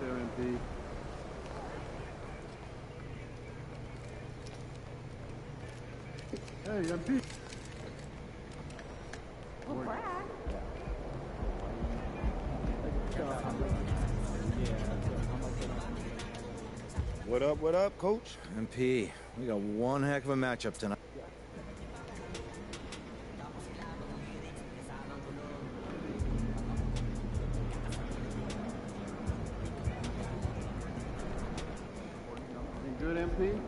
there, MP. Hey, MP. What up, coach? MP, we got one heck of a matchup tonight. You good, MP?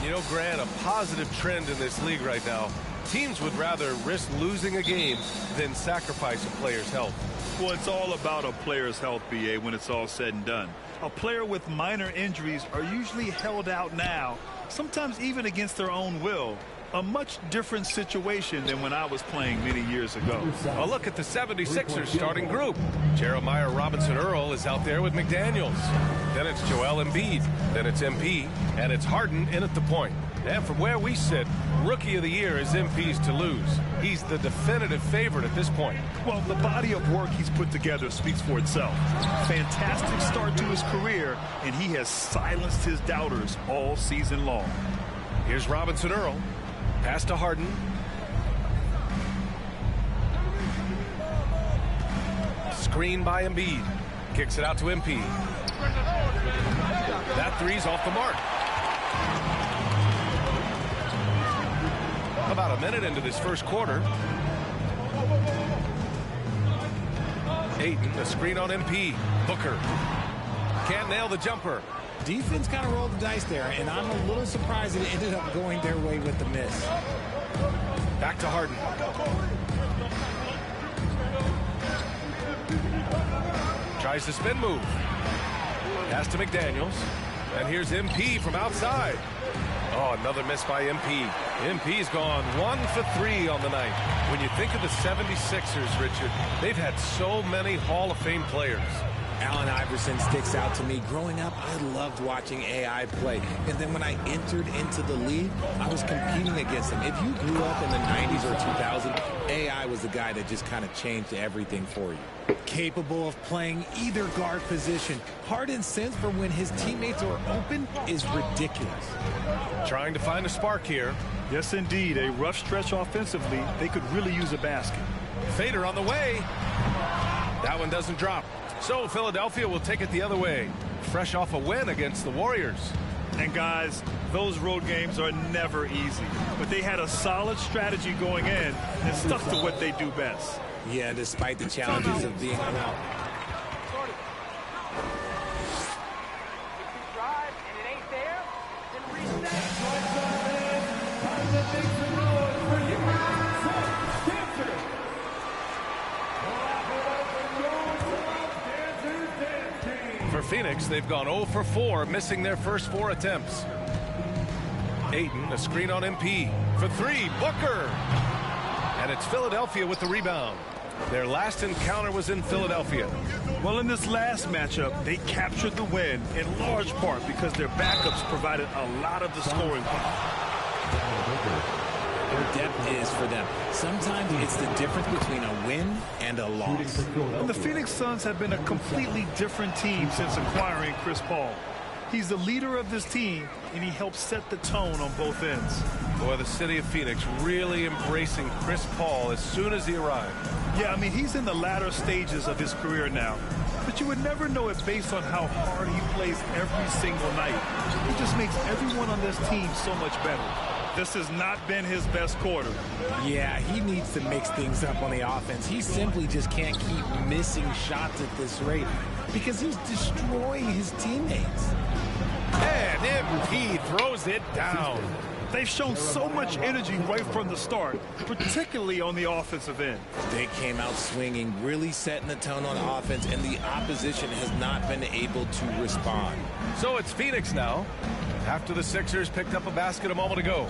You know, Grant, a positive trend in this league right now. Teams would rather risk losing a game than sacrifice a player's health. Well, it's all about a player's health, BA, when it's all said and done. A player with minor injuries are usually held out now, sometimes even against their own will. A much different situation than when I was playing many years ago. A look at the 76ers starting group. Jeremiah Robinson-Earl is out there with McDaniels. Then it's Joel Embiid. Then it's MP. And it's Harden in at the point. And from where we sit, Rookie of the Year is MP's to lose. He's the definitive favorite at this point. Well, the body of work he's put together speaks for itself. Fantastic start to his career, and he has silenced his doubters all season long. Here's Robinson-Earl. Pass to Harden. Screen by Embiid. Kicks it out to MP. That three's off the mark. About a minute into this first quarter. Ayton, a screen on MP. Booker. Can't nail the jumper. Defense kind of rolled the dice there, and I'm a little surprised it ended up going their way with the miss. Back to Harden. Tries the spin move. Pass to McDaniels. And here's MP from outside. Oh, another miss by MP. MP's gone 1 for 3 on the night. When you think of the 76ers, Richard, they've had so many Hall of Fame players. Allen Iverson sticks out to me. Growing up, I loved watching AI play. And then when I entered into the league, I was competing against him. If you grew up in the 90s or 2000s, AI was the guy that just kind of changed everything for you. Capable of playing either guard position. Harden's sense for when his teammates are open is ridiculous. Trying to find a spark here. Yes, indeed. A rough stretch offensively. They could really use a basket. Fader on the way. That one doesn't drop. So Philadelphia will take it the other way. Fresh off a win against the Warriors. And guys, those road games are never easy. But they had a solid strategy going in and stuck to what they do best. Yeah, despite the challenges of being out. For Phoenix, they've gone 0 for 4, missing their first 4 attempts. Ayton, a screen on MP. For 3, Booker! And it's Philadelphia with the rebound. Their last encounter was in Philadelphia. Well, in this last matchup, they captured the win in large part because their backups provided a lot of the scoring power. Depth is for them. Sometimes it's the difference between a win and a loss. And the Phoenix Suns have been a completely different team since acquiring Chris Paul. He's the leader of this team, and he helps set the tone on both ends. Boy, the city of Phoenix really embracing Chris Paul as soon as he arrived. Yeah, I mean, he's in the latter stages of his career now. But you would never know it based on how hard he plays every single night. He just makes everyone on this team so much better. This has not been his best quarter. Yeah, he needs to mix things up on the offense. He simply just can't keep missing shots at this rate because he's destroying his teammates. And MP throws it down. They've shown so much energy right from the start, particularly on the offensive end. They came out swinging, really setting the tone on offense, and the opposition has not been able to respond. So it's Phoenix now, after the Sixers picked up a basket a moment ago.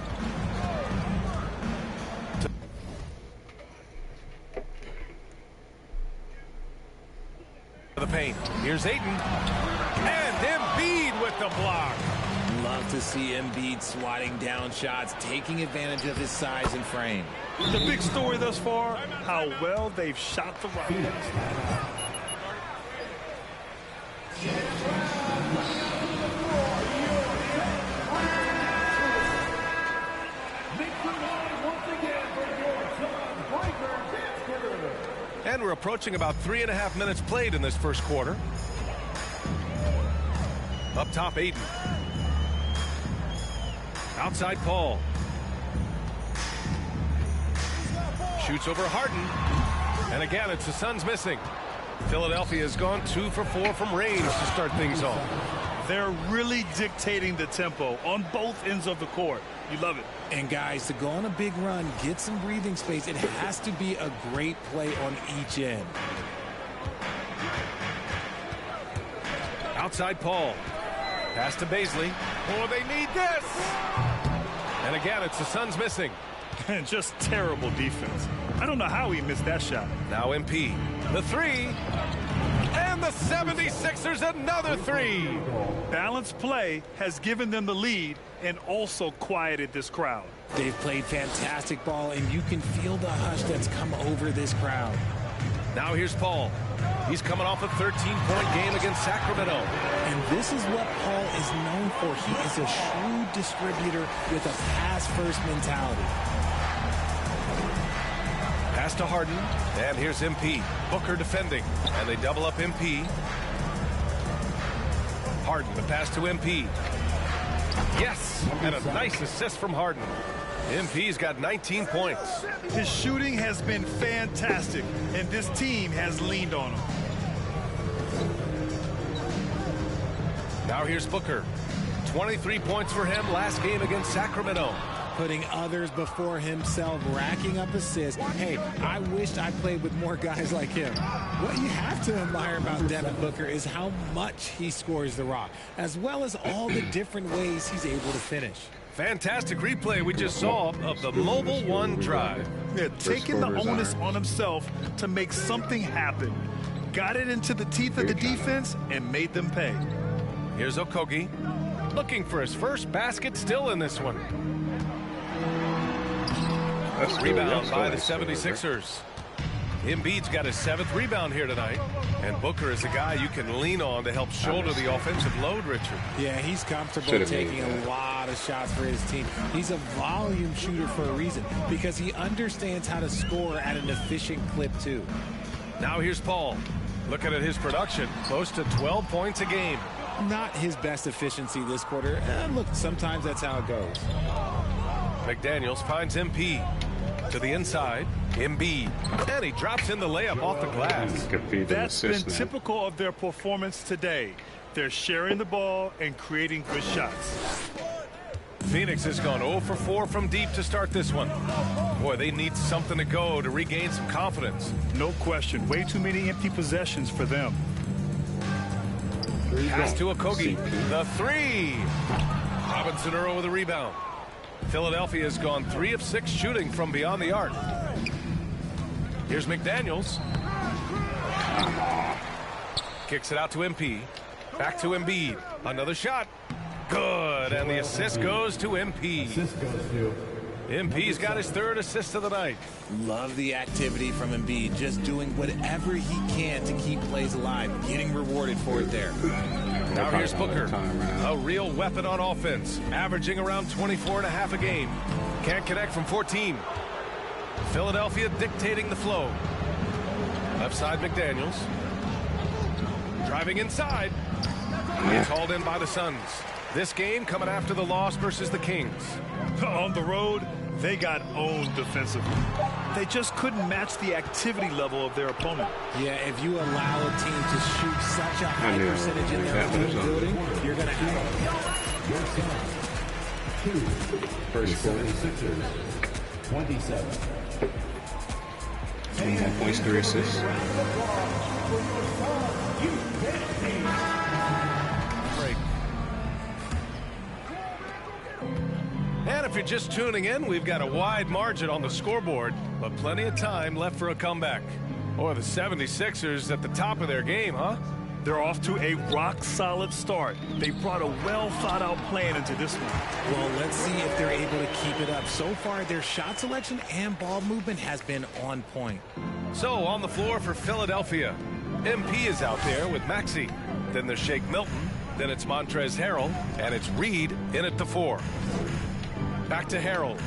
The paint. Here's Ayton. And Embiid with the block. Love to see Embiid swatting down shots, taking advantage of his size and frame. The big story thus far, how well they've shot the rock. And we're approaching about 3.5 minutes played in this first quarter. Up top, Ayton. Outside, Paul. Shoots over Harden. And again, it's the Suns missing. Philadelphia has gone 2 for 4 from range to start things off. They're really dictating the tempo on both ends of the court. You love it. And guys, to go on a big run, get some breathing space, it has to be a great play on each end. Outside, Paul. Pass to Baisley. Oh, they need this. And again, it's the Suns missing. And just terrible defense. I don't know how he missed that shot. Now MP. The three. And the 76ers another three. Balanced play has given them the lead and also quieted this crowd. They've played fantastic ball, and you can feel the hush that's come over this crowd. Now here's Paul. He's coming off a 13-point game against Sacramento. And this is what Paul is known for. He is a shrewd distributor with a pass-first mentality. Pass to Harden. And here's MP. Booker defending. And they double up MP. Harden, the pass to MP. Yes! And a nice assist from Harden. MP's got 19 points. His shooting has been fantastic, and this team has leaned on him. Now here's Booker. 23 points for him last game against Sacramento. Putting others before himself, racking up assists. Hey, I wished I played with more guys like him. What you have to admire about Devin Booker is how much he scores the rock, as well as all the different ways he's able to finish. Fantastic replay we just saw of the Mobile One drive. Yeah, taking the onus on himself to make something happen. Got it into the teeth of the defense and made them pay. Here's Okogie. Looking for his first basket still in this one. Rebound by the 76ers. Embiid's got his 7th rebound here tonight. And Booker is a guy you can lean on to help shoulder the offensive load, Richard. Yeah, he's comfortable taking a lot of shots for his team. He's a volume shooter for a reason, because he understands how to score at an efficient clip, too. Now here's Paul. Looking at his production, close to 12 points a game. Not his best efficiency this quarter. Look, sometimes that's how it goes. McDaniels finds MP. To the inside, Embiid, and he drops in the layup off the glass. That's been typical of their performance today. They're sharing the ball and creating good shots. Phoenix has gone 0 for 4 from deep to start this one. Boy, they need something to go to regain some confidence. No question. Way too many empty possessions for them. Pass to Okogie. The three. Robinson Earl with a rebound. Philadelphia has gone 3 of 6 shooting from beyond the arc. Here's McDaniels. Kicks it out to MP. Back to Embiid. Another shot. Good. And the assist goes to MP. MP's got his 3rd assist of the night. Love the activity from Embiid. Just doing whatever he can to keep plays alive. Getting rewarded for it there. Now here's Booker. A real weapon on offense. Averaging around 24.5 a game. Can't connect from 14. Philadelphia dictating the flow. Left side, McDaniels. Driving inside. It's hauled in by the Suns. This game coming after the loss versus the Kings. On the road, they got owned defensively. They just couldn't match the activity level of their opponent. Yeah, if you allow a team to shoot such a high percentage in their own building, you're going to have First quarter. 27. 21 points, 3 assists. Break. And if you're just tuning in, we've got a wide margin on the scoreboard, but plenty of time left for a comeback. Or the 76ers at the top of their game, huh? They're off to a rock-solid start. They brought a well-thought-out plan into this one. Well, let's see if they're able to keep it up. So far, their shot selection and ball movement has been on point. So, on the floor for Philadelphia, MP is out there with Maxey. Then there's Shake Milton. Then it's Montrezl Harrell. And it's Reed in at the 4. Back to Harrell.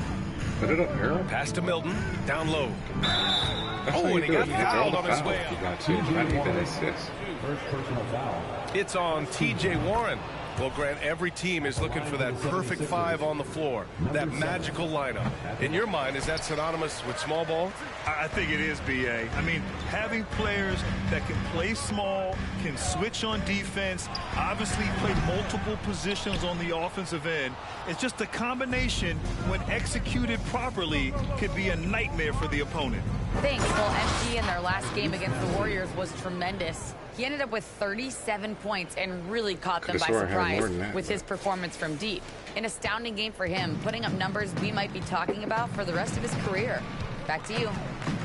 Put it up, Harold. Pass to Milton. Down low. That's how Oh, you and he do got it. You get fouled all on his the way fouls. You out. got to. I need that assist. First personal foul. It's on T.J. Warren. Well, Grant, every team is looking for that perfect 5 on the floor, that magical lineup. In your mind, is that synonymous with small ball? I think it is, B.A. I mean, having players that can play small, can switch on defense, obviously play multiple positions on the offensive end. It's just a combination, when executed properly, could be a nightmare for the opponent. Thanks. Well, MP in their last game against the Warriors was tremendous. He ended up with 37 points and really caught them by surprise with his performance from deep. An astounding game for him, putting up numbers we might be talking about for the rest of his career. Back to you.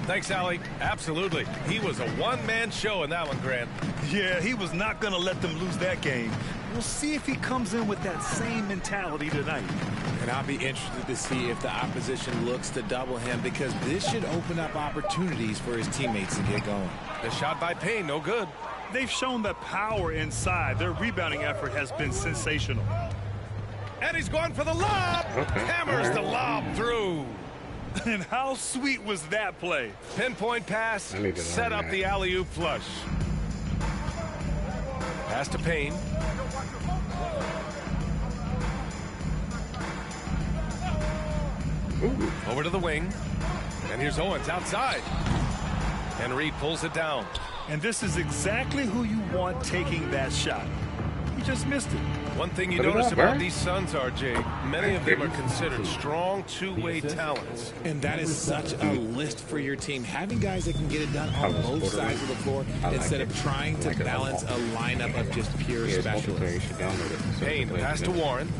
Thanks, Allie. Absolutely. He was a one-man show in that one, Grant. Yeah, he was not going to let them lose that game. We'll see if he comes in with that same mentality tonight. And I'll be interested to see if the opposition looks to double him, because this should open up opportunities for his teammates to get going. The shot by Payne, no good. They've shown the power inside. Their rebounding effort has been sensational. And he's going for the lob. Hammers the lob through. And how sweet was that play? Pinpoint pass, set up the alley-oop flush. Pass to Payne. Ooh. Over to the wing. And here's Owens outside. And Reed pulls it down. And this is exactly who you want taking that shot. He just missed it. One thing you notice about these Suns, RJ, many of them are considered strong two-way talents. And that is such a list for your team. Having guys that can get it done on both sides of the floor instead of trying to balance a lineup of just pure specialists. Payne, pass to Warren.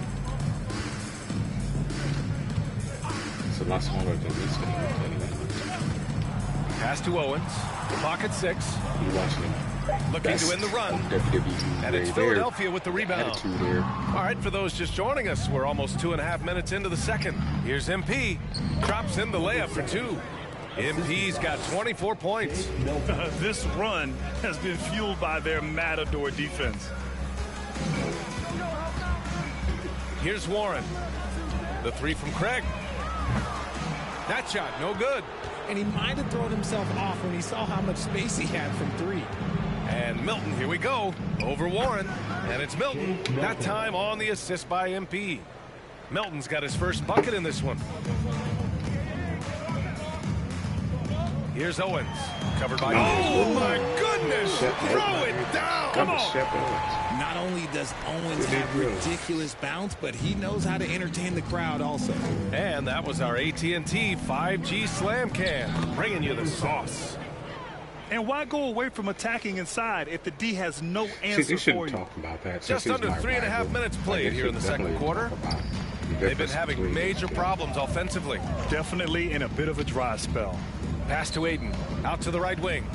It's a lot smaller than this game. Pass to Owens. Pocket 6. You watching him. Looking to end the run. And it's Philadelphia with the rebound. All right, for those just joining us, we're almost 2.5 minutes into the second. Here's MP. Drops in the layup for 2. MP's got 24 points. This run has been fueled by their Matador defense. Here's Warren. The 3 from Craig. That shot, no good. And he might have thrown himself off when he saw how much space he had from 3. And Milton, here we go. Over Warren. And it's Milton. That time on the assist by MP. Milton's got his first bucket in this one. Here's Owens. Covered by... Oh, my goodness! Throw it down! Come on! Not only does Owens have ridiculous bounce, but he knows how to entertain the crowd also. And that was our AT&T 5G Slam Cam, bringing you the sauce. And why go away from attacking inside if the D has no answer for you? Talk about that. Just under 3.5 minutes played here in the second quarter. They've been having major problems offensively. Definitely in a bit of a dry spell. Pass to Aiden. Out to the right wing.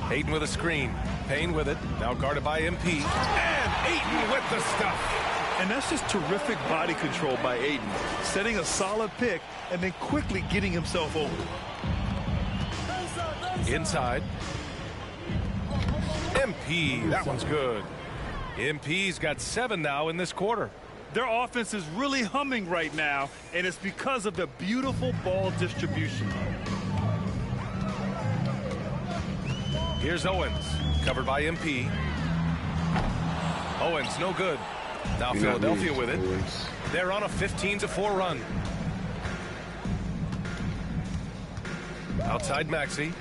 Aiden with a screen. Payne with it. Now guarded by MP. And Aiden with the stuff. And that's just terrific body control by Aiden. Setting a solid pick and then quickly getting himself open. Inside. MP. That one's good. MP's got 7 now in this quarter. Their offense is really humming right now, and it's because of the beautiful ball distribution. Here's Owens, covered by MP. Owens, no good. Now Philadelphia with it. They're on a 15-4 run. Outside Maxey.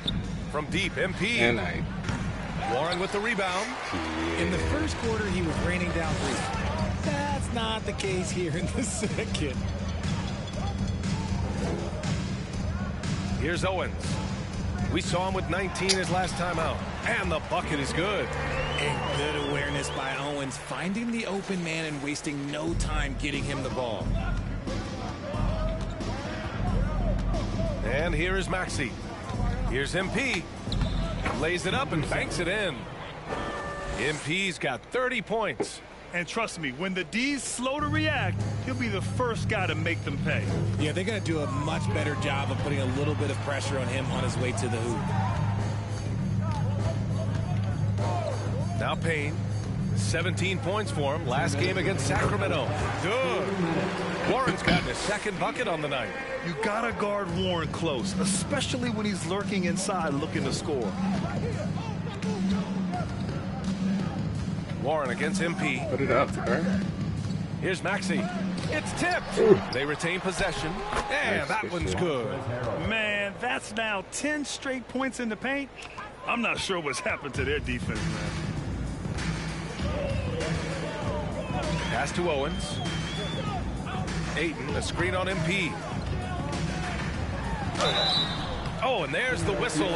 From deep, MP. And Warren with the rebound. In the first quarter, he was raining down 3. That's not the case here in the second. Here's Owens. We saw him with 19 his last time out. And the bucket is good. And good awareness by Owens, finding the open man and wasting no time getting him the ball. And here is Maxey. Here's MP. Lays it up and banks it in. MP's got 30 points. And trust me, when the D's slow to react, he'll be the first guy to make them pay. Yeah, they're going to do a much better job of putting a little bit of pressure on him on his way to the hoop. Now Payne. 17 points for him. Last game against Sacramento. Good. Warren's gotten his second bucket on the night. You gotta guard Warren close, especially when he's lurking inside looking to score. Warren against MP. Put it up, right? Here's Maxey. It's tipped. Ooh. They retain possession. And that one's good. Man, that's now 10 straight points in the paint. I'm not sure what's happened to their defense, man. Pass to Owens. Ayton, a screen on MP. Oh, and there's the whistle.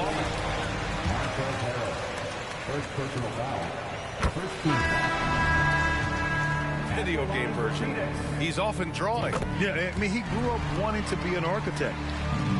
First personal foul. First team foul. Video game version. He's often drawing. Yeah, I mean, he grew up wanting to be an architect.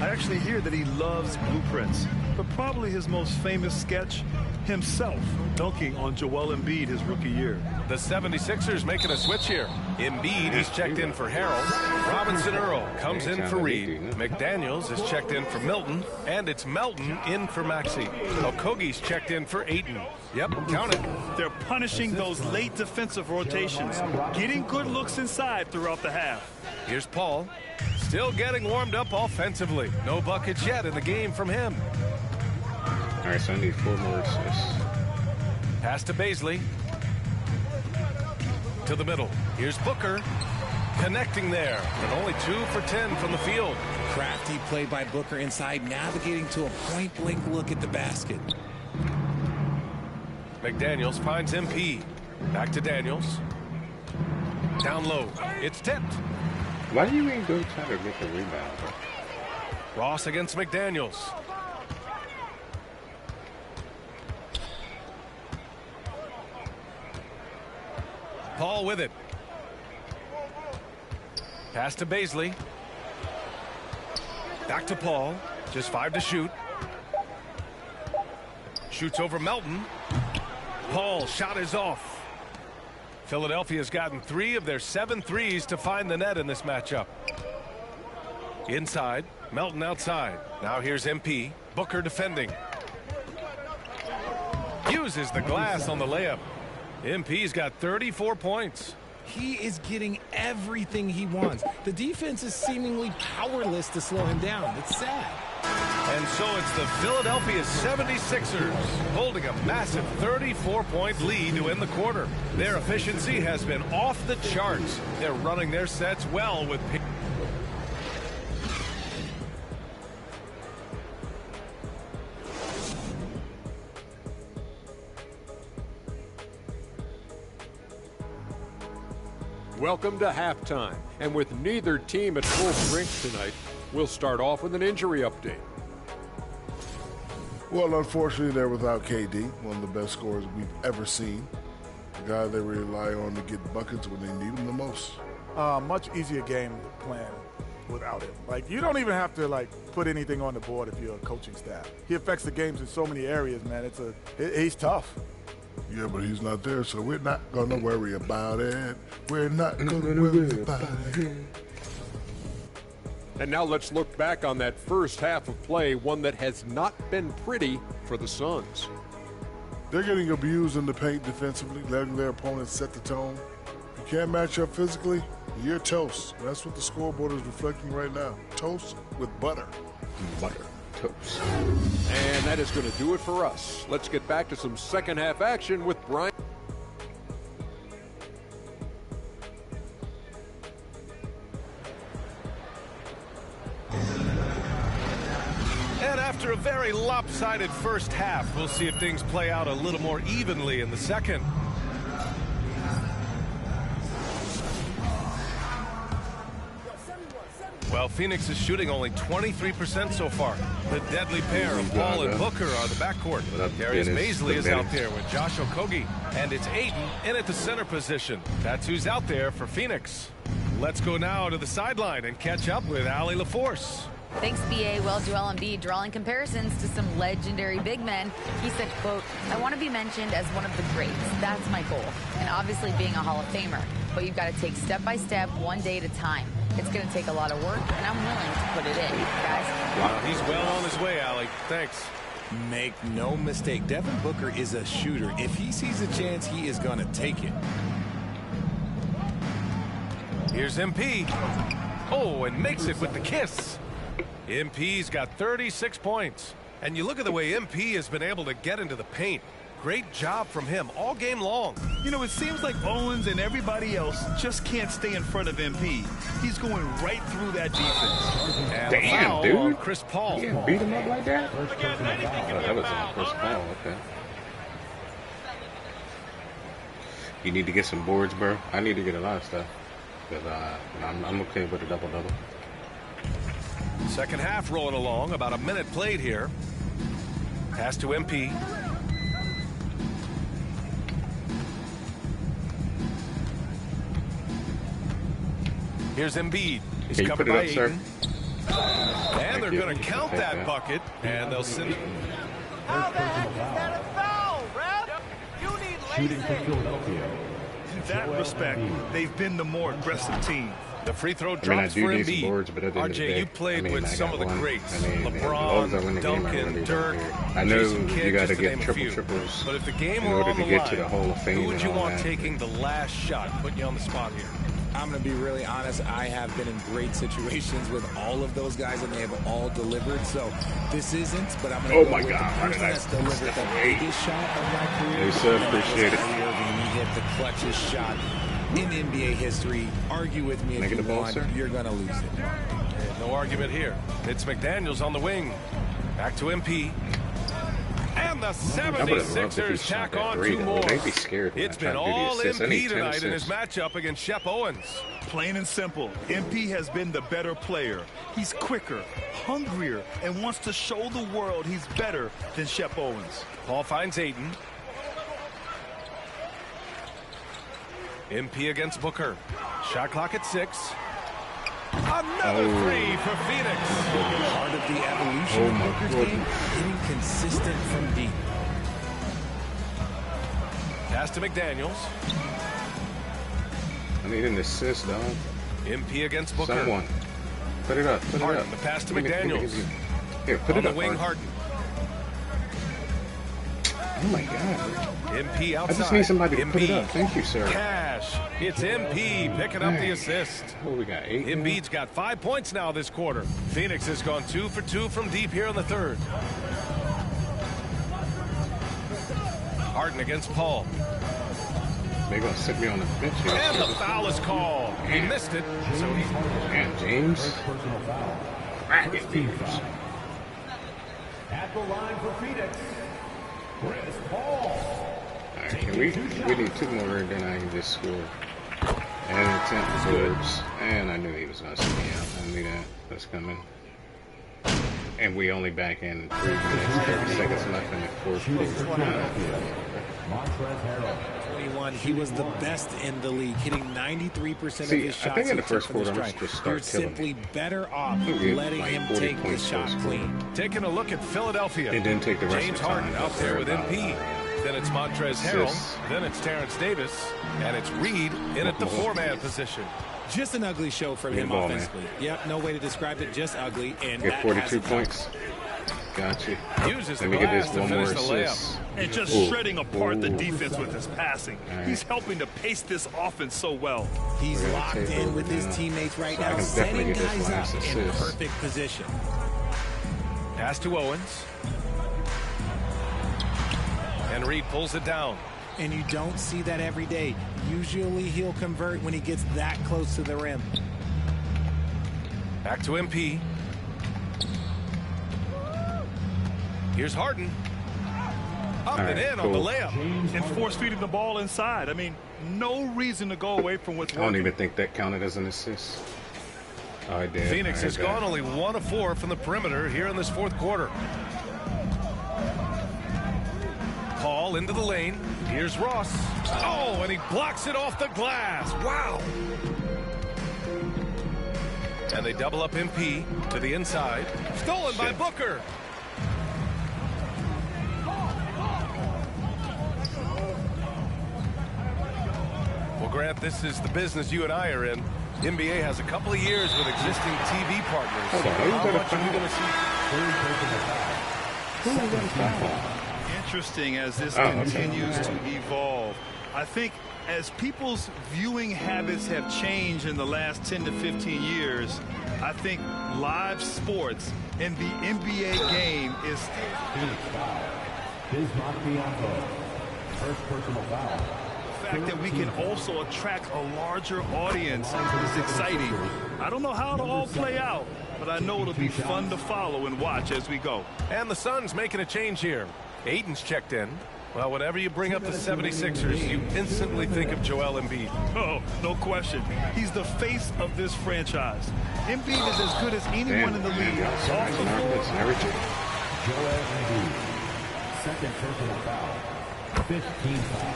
I actually hear that he loves blueprints, but probably his most famous sketch, himself dunking on Joel Embiid his rookie year. The 76ers making a switch here. Embiid is checked in for Harrell. Robinson Earl comes in for Reed. McDaniels is checked in for Milton. And it's Melton in for Maxey. Okogie's checked in for Ayton. Yep, count it. They're punishing those late defensive rotations, getting good looks inside throughout the half. Here's Paul. Still getting warmed up offensively. No buckets yet in the game from him. All right, so I need 4 more assists. Pass to Baisley. To the middle. Here's Booker. Connecting there. And only 2 for 10 from the field. Crafty play by Booker inside, navigating to a point-blank look at the basket. McDaniels finds MP. Back to Daniels. Down low. It's tipped. Why do you even go try to make a rebound? Ross against McDaniels. Paul with it. Pass to Baisley. Back to Paul. Just 5 to shoot. Shoots over Melton. Paul shot is off. Philadelphia's gotten 3 of their 7 threes to find the net in this matchup. Inside. Melton outside. Now here's MP. Booker defending. Uses the glass on the layup. MP's got 34 points. He is getting everything he wants. The defense is seemingly powerless to slow him down. It's sad. And so it's the Philadelphia 76ers holding a massive 34-point lead to end the quarter. Their efficiency has been off the charts. They're running their sets well with... Welcome to halftime, and with neither team at full strength tonight, we'll start off with an injury update. Well, unfortunately, they're without KD, one of the best scorers we've ever seen. The guy they rely on to get buckets when they need him the most. Much easier game to plan without him. Like, you don't even have to, like, put anything on the board if you're a coaching staff. He affects the games in so many areas, man. He's tough. Yeah, but he's not there, so we're not going to worry about it. We're not going to worry about it. And now let's look back on that first half of play, one that has not been pretty for the Suns. They're getting abused in the paint defensively, letting their opponents set the tone. If you can't match up physically, you're toast. That's what the scoreboard is reflecting right now. Toast with butter. Butter. Toast. And that is going to do it for us. Let's get back to some second half action with Brian. And after a very lopsided first half, we'll see if things play out a little more evenly in the second. Well, Phoenix is shooting only 23% so far. The deadly pair of Paul and Booker are the backcourt. Darius Baisley is out there with Josh Okogie. And it's Ayton in at the center position. That's who's out there for Phoenix. Let's go now to the sideline and catch up with Allie LaForce. Thanks, BA. Well, Joel Embiid drawing comparisons to some legendary big men. He said, quote, "I want to be mentioned as one of the greats. That's my goal. And obviously being a Hall of Famer. But you've got to take step by step, one day at a time. It's going to take a lot of work, and I'm willing to put it in, guys." Wow, he's well on his way, Allie. Thanks. Make no mistake, Devin Booker is a shooter. If he sees a chance, he is going to take it. Here's MP. Oh, and makes it with the kiss. MP's got 36 points. And you look at the way MP has been able to get into the paint. Great job from him all game long. You know, it seems like Owens and everybody else just can't stay in front of MP. He's going right through that defense. And damn, dude. Chris Paul. You beat him up like that? Oh, that was on Chris Paul. Okay. You need to get some boards, bro. I need to get a lot of stuff. But I'm okay with a double-double. Second half rolling along. About a minute played here. Pass to MP. Here's Embiid. He's covered by Ayton. And they're going to count that bucket. And they'll send it. Shooting for Philadelphia. In that respect, they've been the more aggressive team. The free throw drops for Embiid. Boards, but RJ, you played with some of the greats. LeBron, Duncan, Dirk, I know Jason Kidd, you got to just get name a few. triples But if the game in were order on to the get line, to the Hall of Fame. who would you and all want that. taking the last shot? Putting you on the spot here. I'm going to be really honest. I have been in great situations with all of those guys, and they have all delivered. So this isn't, but I'm going to go with the person that's delivered the biggest shot of my career. Yes, sir. Appreciate it. He hit the clutchest shot in NBA history. Argue with me if you want. You're going to lose it. No argument here. It's McDaniels on the wing. Back to MP. And the 76ers tack on two more. They'd be scared. It's been all MP tonight in his matchup against Shep Owens. Plain and simple, MP has been the better player. He's quicker, hungrier, and wants to show the world he's better than Shep Owens. Paul finds Ayton. MP against Booker. Shot clock at 6. Another three for Phoenix. Part of the evolution of Booker's game, getting consistent from deep. Pass to McDaniels. I need an assist, dog. MP against Booker. Someone. Put it up. Put it Harden, up. the pass to McDaniels. Here, put on it up. The wing, Harden. Oh my God. MP outside. I just need somebody to put it up. Thank you, sir. Cash. It's MP picking up the assist. Oh, we got 8. Embiid's got 5 points now this quarter. Phoenix has gone 2 for 2 from deep here in the third. Harden against Paul. They're going to sit me on the bench here. And the foul is called. He missed it. So he's... And James. Racket Phoenix. At the line for Phoenix, Chris Paul. Alright, can we need 2 more and then I can just score. And attempt boards. And I knew he was going to sit me out. I knew that. That's coming. And we only back in 3 minutes, 30 seconds left in the fourth quarter. 21, he was the best in the league, hitting 93% of his shots. I think in the first quarter, I'm just start You're simply better off letting him take the shot clean. Taking a look at Philadelphia. It didn't take the rest James of the time. Harden out there with MP. Then it's Montrezl Harrell. Then it's Terrence Davis. And it's Reed in at the 4-man position. Just an ugly show from him offensively. Yep, no way to describe it, just ugly. And get 42 points. Got you. Uses Let me get this one more assist. And just shredding apart the defense with his passing. Right. He's helping to pace this offense so well. He's locked in with his teammates right now, setting guys up in perfect position. Pass to Owens. And Reed pulls it down. And you don't see that every day. Usually he'll convert when he gets that close to the rim. Back to MP. Here's Harden. Up and in on the layup. And force-feeding the ball inside. I mean, no reason to go away from what's working. I don't even think that counted as an assist. Oh, I did. Phoenix has gone only 1 of 4 from the perimeter here in this fourth quarter. Paul into the lane. Here's Ross. Oh, and he blocks it off the glass. Wow. And they double up MP to the inside. Stolen by Booker. Well, Grant, this is the business you and I are in. NBA has a couple of years with existing TV partners. How much are we going to see? Interesting as this continues to evolve. I think as people's viewing habits have changed in the last 10 to 15 years, I think live sports in the NBA game is... First personal foul. The fact that we can also attract a larger audience is exciting. I don't know how it'll all play out, but I know it'll be fun to follow and watch as we go. And the Suns making a change here. Aiden's checked in. Well, whenever you bring up the 76ers, you instantly think of Joel Embiid. Oh, no question. He's the face of this franchise. Embiid is as good as anyone in the league. Off the floor. Joel Embiid. Second personal foul. 15 foul.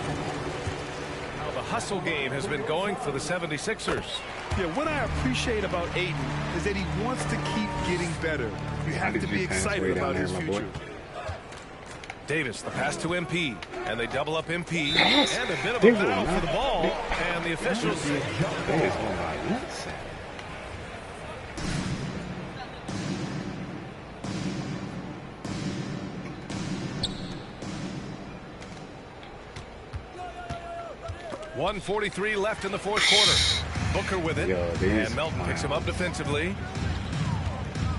Now the hustle game has been going for the 76ers. Yeah, what I appreciate about Aiden is that he wants to keep getting better. You have to be excited about his future. Davis, the pass to MP, and they double up MP, and a bit of a foul for the ball, and the officials... .143 left in the fourth quarter. Booker with it, and Melton picks him up defensively.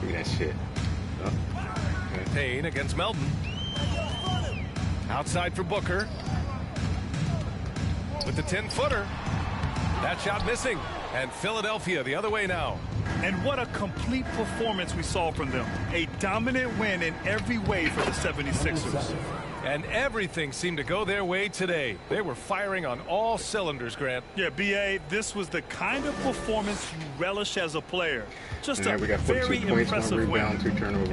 Look at that shit. Payne against Melton. Outside for Booker. With the 10-footer. That shot missing. And Philadelphia the other way now. And what a complete performance we saw from them. A dominant win in every way for the 76ers. And everything seemed to go their way today. They were firing on all cylinders, Grant. Yeah, B.A., this was the kind of performance you relish as a player. Just a very impressive win.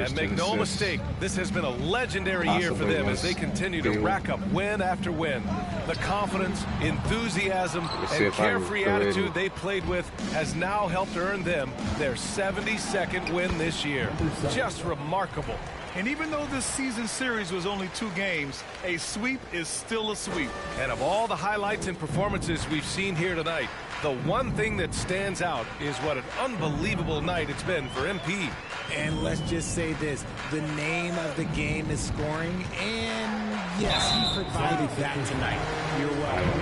And make no mistake, this has been a legendary year for them as they continue to rack up win after win. The confidence, enthusiasm, and carefree attitude they played with has now helped earn them their 72nd win this year. Just remarkable. And even though this season series was only 2 games, a sweep is still a sweep. And of all the highlights and performances we've seen here tonight, the one thing that stands out is what an unbelievable night it's been for MP. And let's just say this, the name of the game is scoring, and yes, he provided that tonight. You're welcome.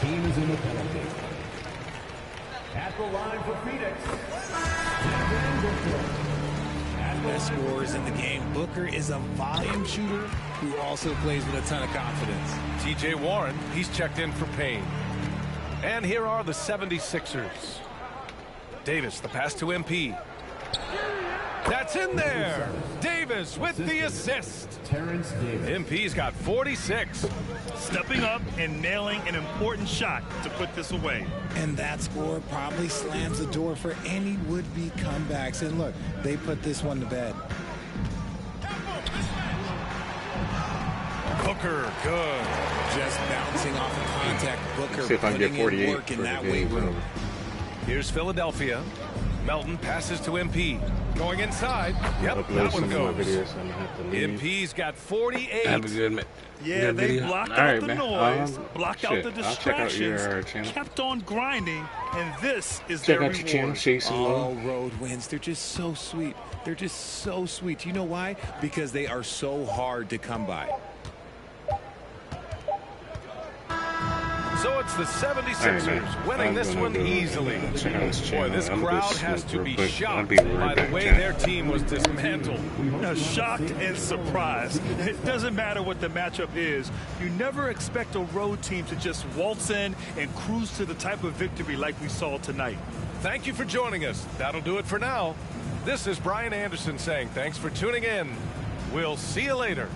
Team is in the penalty. At the line for Phoenix. Best scorers in the game. Booker is a volume shooter who also plays with a ton of confidence. TJ Warren, he's checked in for Payne. And here are the 76ers. Davis, the pass to MP. That's in there. Davis with the assist. Terrence Davis. MP's got 46. Stepping up and nailing an important shot to put this away. And that score probably slams the door for any would-be comebacks. And look, they put this one to bed. Booker, good. Just bouncing off of contact. Booker see if I can get 48 work in for that the weight game. room. Here's Philadelphia. Melton passes to MP. Going inside. Yep, that one goes. MP's got 48. Have a good Yeah, they blocked out the noise, blocked out the distractions, I'll check out your kept on grinding, and this is check their out your channel, reward. Jason. All road wins. They're just so sweet. They're just so sweet. You know why? Because they are so hard to come by. So it's the 76ers winning this one easily. Boy, this crowd has to be shocked by the way their team was dismantled. Shocked and surprised. It doesn't matter what the matchup is. You never expect a road team to just waltz in and cruise to the type of victory like we saw tonight. Thank you for joining us. That'll do it for now. This is Brian Anderson saying thanks for tuning in. We'll see you later.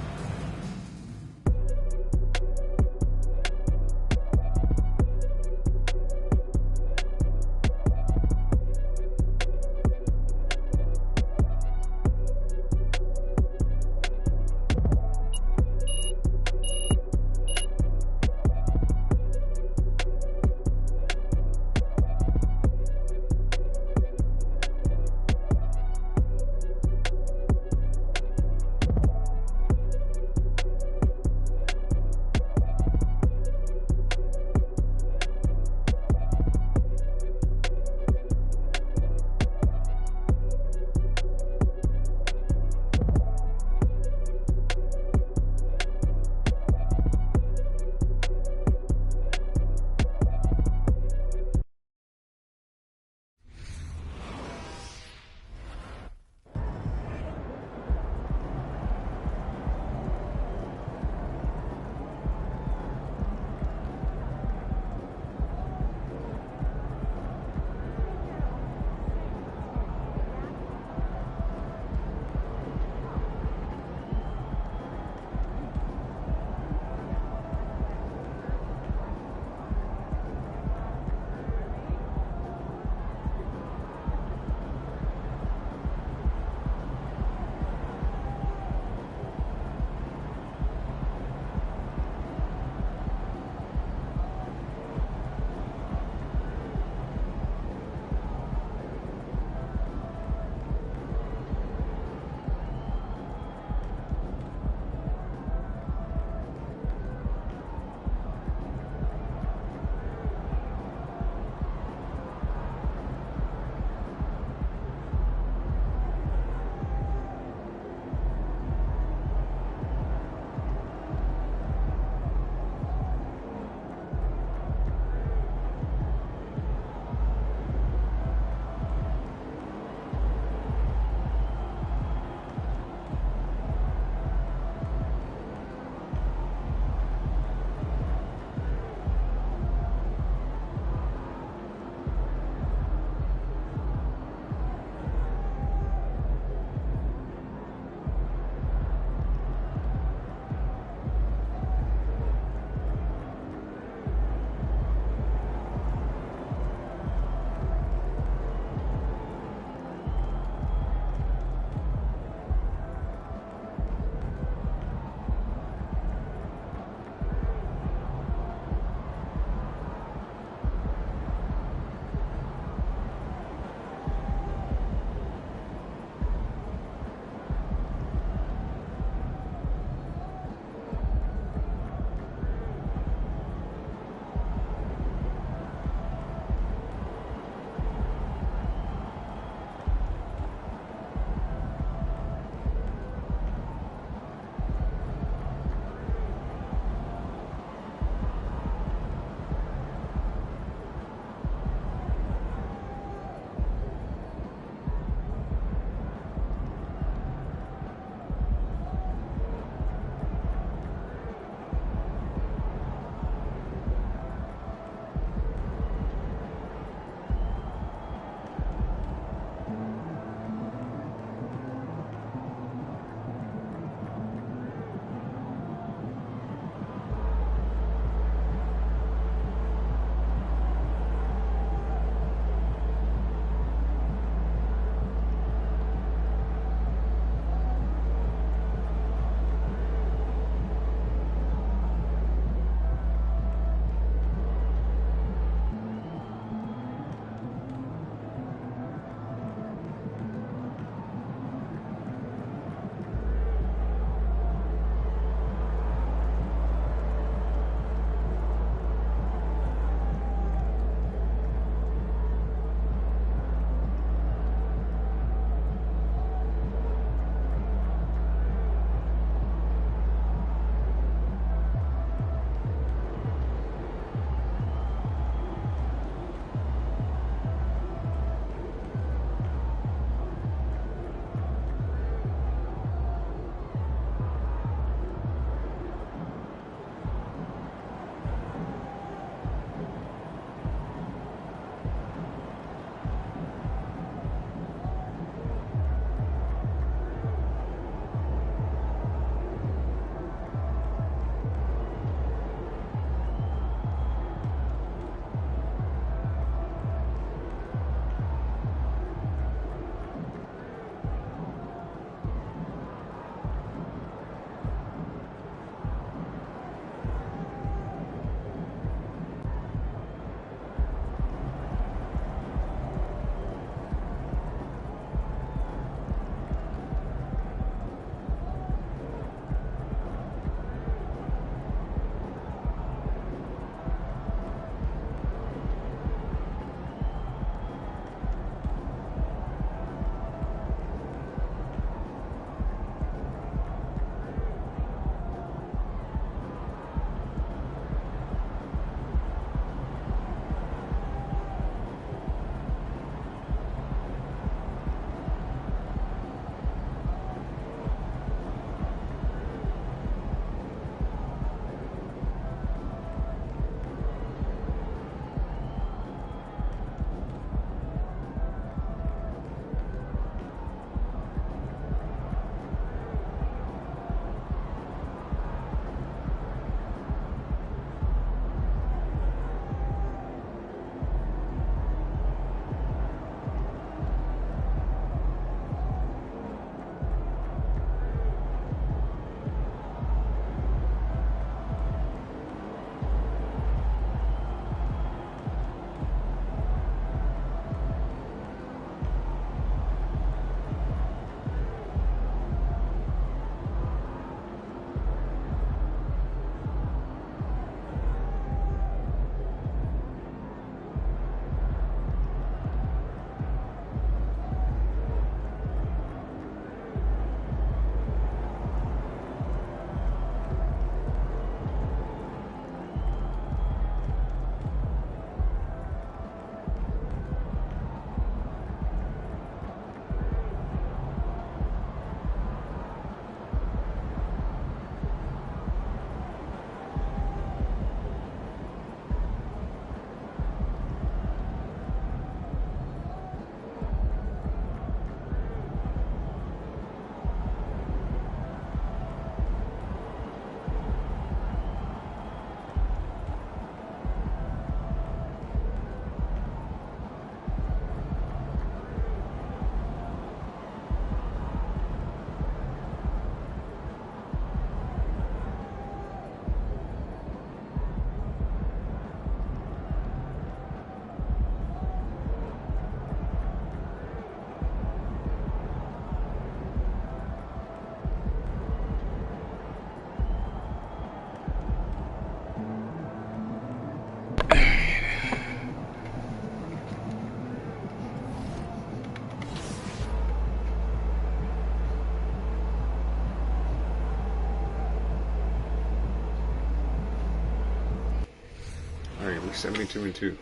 We're 72-2.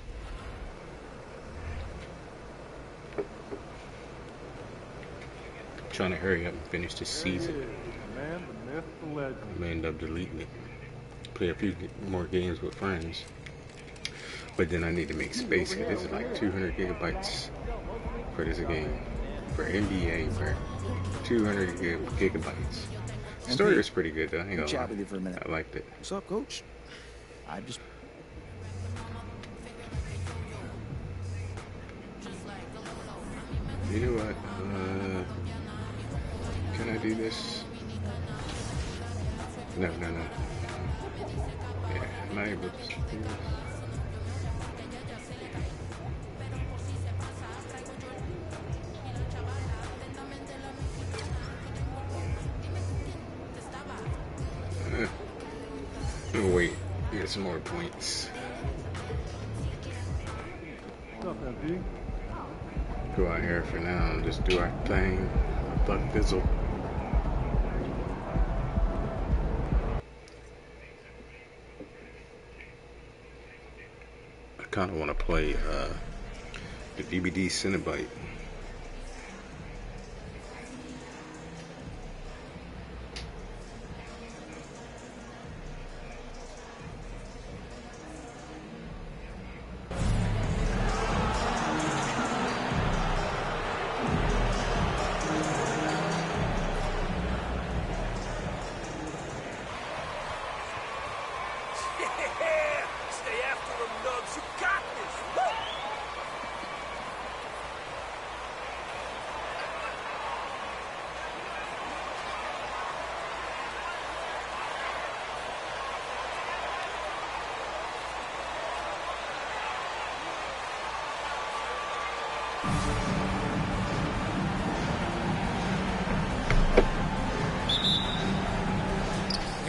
Trying to hurry up and finish this season. Man, the myth, the legend. I may end up deleting it. Play a few more games with friends. But then I need to make space. This is like 200 gigabytes for this game. For NBA, for 200 gigabytes. The story was pretty good though. I ain't gonna chat with you for a minute. I liked it. What's up, Coach? I just... You know what? Can I do this? No. Yeah, am I able to do this? Oh, wait, get some more points. What's up, MP? Go out here for now and just do our thing. Buck Fizzle. I kind of want to play the DVD Cinebite.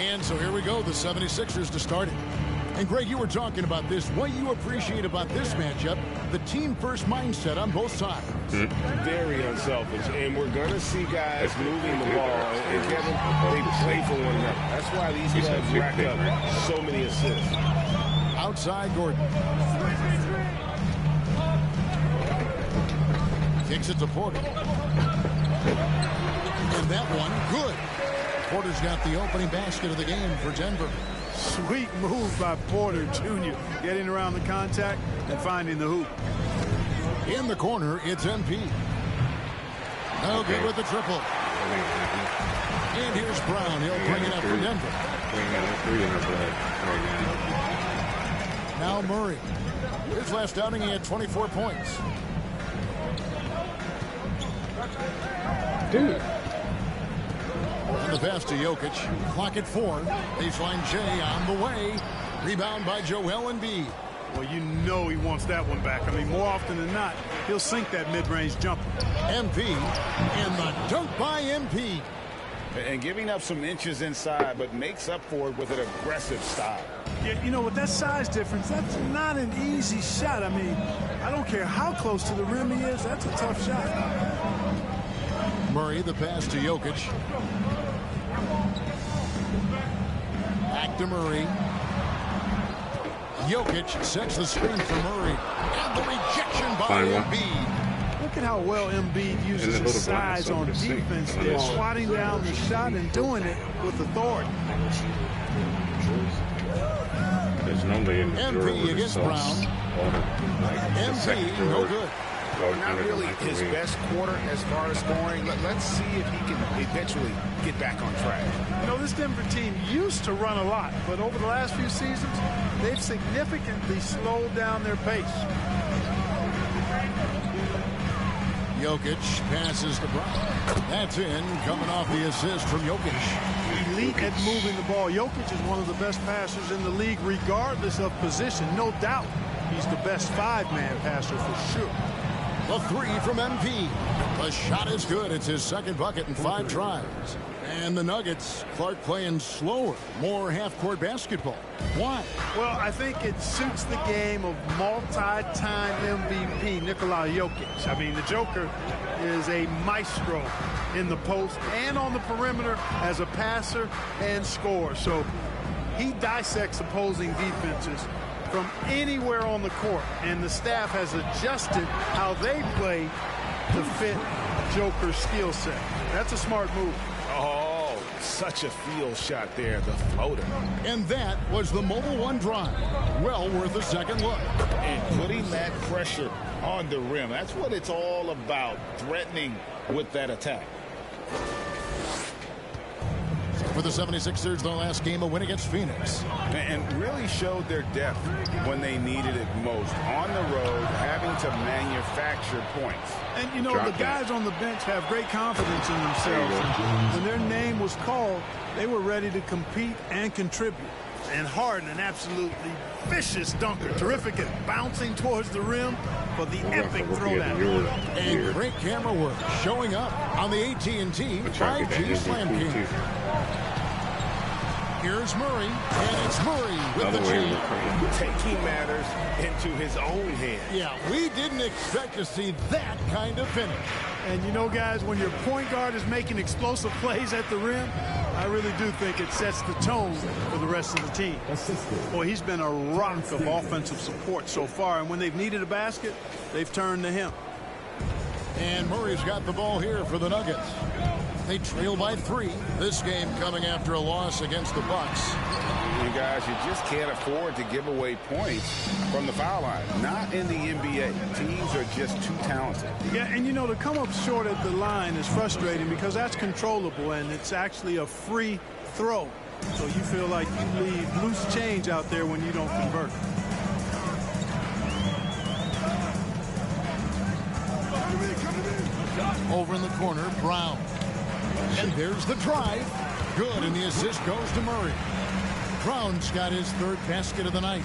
And so here we go, the 76ers to start it. And Greg, you were talking about this. What you appreciate about this matchup, the team-first mindset on both sides. Very unselfish. And we're going to see guys moving the ball. And Kevin, they play for one another. That's why these guys rack up so many assists. Outside, Gordon. Kicks it to Porter. And that one, good. Porter's got the opening basket of the game for Denver. Sweet move by Porter Jr. Getting around the contact and finding the hoop. In the corner, it's MP. No good with the triple. And here's Brown. He'll bring it up for Denver. Now Murray. His last outing, he had 24 points. Dude. And the pass to Jokic. Clock at 4. Baseline J on the way. Rebound by Joel Embiid. Well, you know he wants that one back. I mean, more often than not, he'll sink that mid-range jumper. MP and the dunk by MP. And giving up some inches inside, but makes up for it with an aggressive style. Yeah, you know, with that size difference, that's not an easy shot. I mean, I don't care how close to the rim he is. That's a tough shot. Murray, the pass to Jokic. Back to Murray. Jokic sets the screen for Murray. And the rejection by Embiid. Look at how well Embiid uses his size on defense. They're swatting down the shot and doing it with authority. There's normally in the MP against Brown. MP, no good. Not really his best quarter as far as scoring. Let's see if he can eventually get back on track. You know, this Denver team used to run a lot, but over the last few seasons, they've significantly slowed down their pace. Jokic passes to Brown. That's in, coming off the assist from Jokic. Elite at moving the ball. Jokic is one of the best passers in the league, regardless of position. No doubt he's the best five-man passer for sure. The three from MP. The shot is good. It's his second bucket in 5 tries. And the Nuggets, Clark playing slower, more half-court basketball. Why? Well, I think it suits the game of multi-time MVP Nikola Jokic. I mean, the Joker is a maestro in the post and on the perimeter as a passer and scorer. So he dissects opposing defenses from anywhere on the court, and the staff has adjusted how they play to fit Joker's skill set. That's a smart move. Oh, such a field shot there, the floater. And that was the Mobile One drive. Well worth a second look. And putting that pressure on the rim. That's what it's all about, threatening with that attack. For the 76ers, their last game, a win against Phoenix. And really showed their depth when they needed it most. On the road, having to manufacture points. And, you know, the guys on the bench have great confidence in themselves. And when their name was called, they were ready to compete and contribute. And Harden, an absolutely vicious dunker. Terrific at bouncing towards the rim for the epic throwdown. And great camera work showing up on the AT&T 5G Slam King. Here's Murray, and it's Murray with the G. Taking matters into his own hands. Yeah, we didn't expect to see that kind of finish. And you know, guys, when your point guard is making explosive plays at the rim, I really do think it sets the tone for the rest of the team. Boy, he's been a rock of offensive support so far, and when they've needed a basket, they've turned to him. And Murray's got the ball here for the Nuggets. They trail by 3. This game coming after a loss against the Bucks. You guys, you just can't afford to give away points from the foul line. Not in the NBA. Teams are just too talented. Yeah, and you know, to come up short at the line is frustrating because that's controllable and it's actually a free throw. So you feel like you leave loose change out there when you don't convert. Over in the corner, Brown. And there's the drive. Good, and the assist goes to Murray. Brown's got his 3rd basket of the night.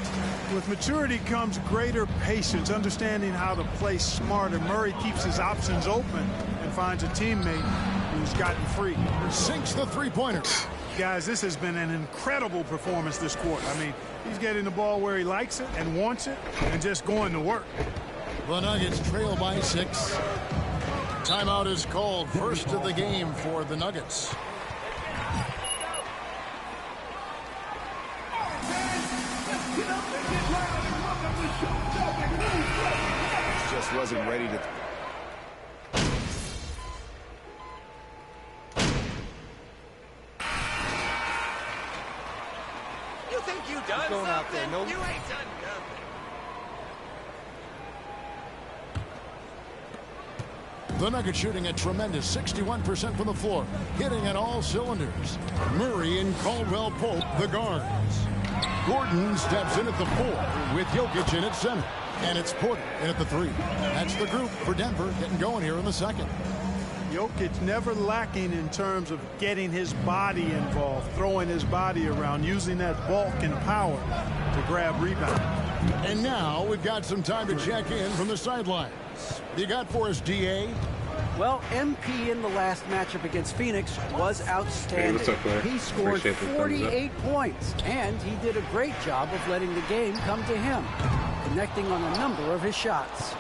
With maturity comes greater patience, understanding how to play smarter. Murray keeps his options open and finds a teammate who's gotten free. Sinks the three-pointer. Guys, this has been an incredible performance this quarter. I mean, he's getting the ball where he likes it and wants it and just going to work. The Nuggets trail by 6. Timeout is called, first of the game for the Nuggets. Just wasn't ready to. You think you done something? Out there, no. You ain't done nothing. The Nuggets shooting a tremendous 61% from the floor, hitting on all cylinders. Murray and Caldwell Pope, the guards. Gordon steps in at the 4 with Jokic in at center. And it's Porter in at the 3. That's the group for Denver getting going here in the second. Jokic never lacking in terms of getting his body involved, throwing his body around, using that bulk and power to grab rebounds. And now we've got some time to check in from the sidelines. You got for us, DA? Well, MP in the last matchup against Phoenix was outstanding. Hey, what's up, he scored 48 points, and he did a great job of letting the game come to him, connecting on a number of his shots.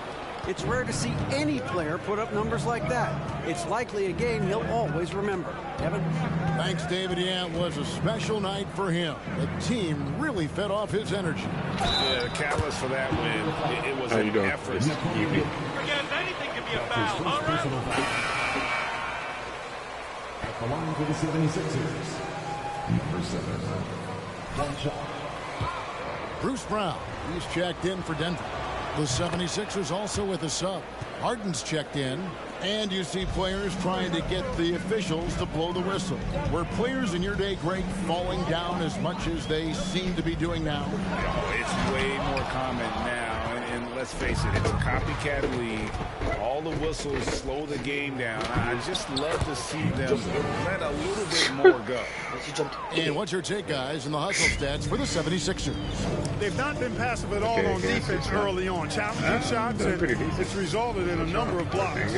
It's rare to see any player put up numbers like that. It's likely a game he'll always remember. Kevin? Thanks, David. Yeah, it was a special night for him. The team really fed off his energy. Yeah, the catalyst for that win, it was an effort. Forget anything can be a foul. All right. At the line for the 76ers, number 7. One shot. Bruce Brown, he's checked in for Denver. The 76ers also with a sub. Harden's checked in. And you see players trying to get the officials to blow the whistle. Were players in your day, Greg, falling down as much as they seem to be doing now? Oh, it's way more common now. And let's face it, it's a copycat league. All the whistles slow the game down. I just love to see them let a little bit more go. And what's your take, guys, in the hustle stats for the 76ers? They've not been passive at all on defense early on. Challenging shots, and it's resulted in a number of blocks.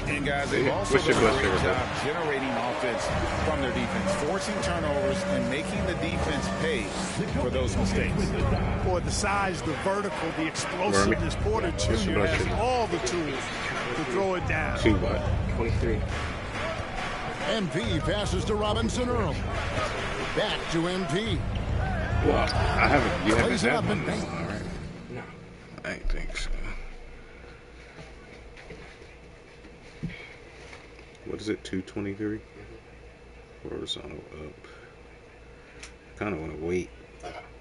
And guys, they've also done a great job generating offense from their defense, forcing turnovers and making the defense pay for those mistakes. Boy, the size, the vertical, the explosiveness. Porter Jr. has all the tools to throw it down. 23. MP passes to Robinson Earl. Back to MP. Well, you haven't had one. I think so. What is it, 223? Horizontal up. Kind of want to wait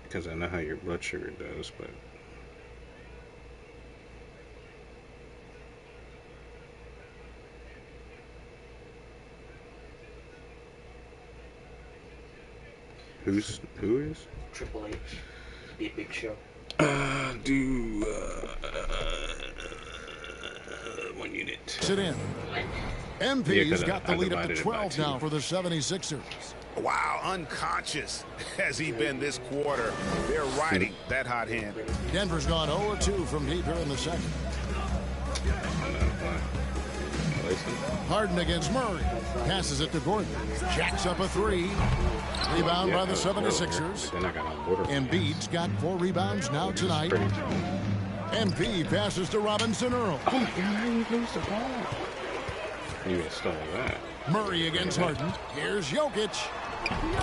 because I know how your blood sugar does, but who is? Triple H. Be a big show. Do 1 unit. Sit in. MP's got the lead up to 12 now for the 76ers. Wow, unconscious has he been this quarter. They're riding that hot hand. Denver's gone 0-2 from deep here in the second. Harden against Murray. Passes it to Gordon. Jacks up a three. Rebound by the 76ers. Embiid's got 4 rebounds now tonight. MP passes to Robinson Earl. Oh my God, you lose the ball. You stole that. Murray against Harden. Here's Jokic.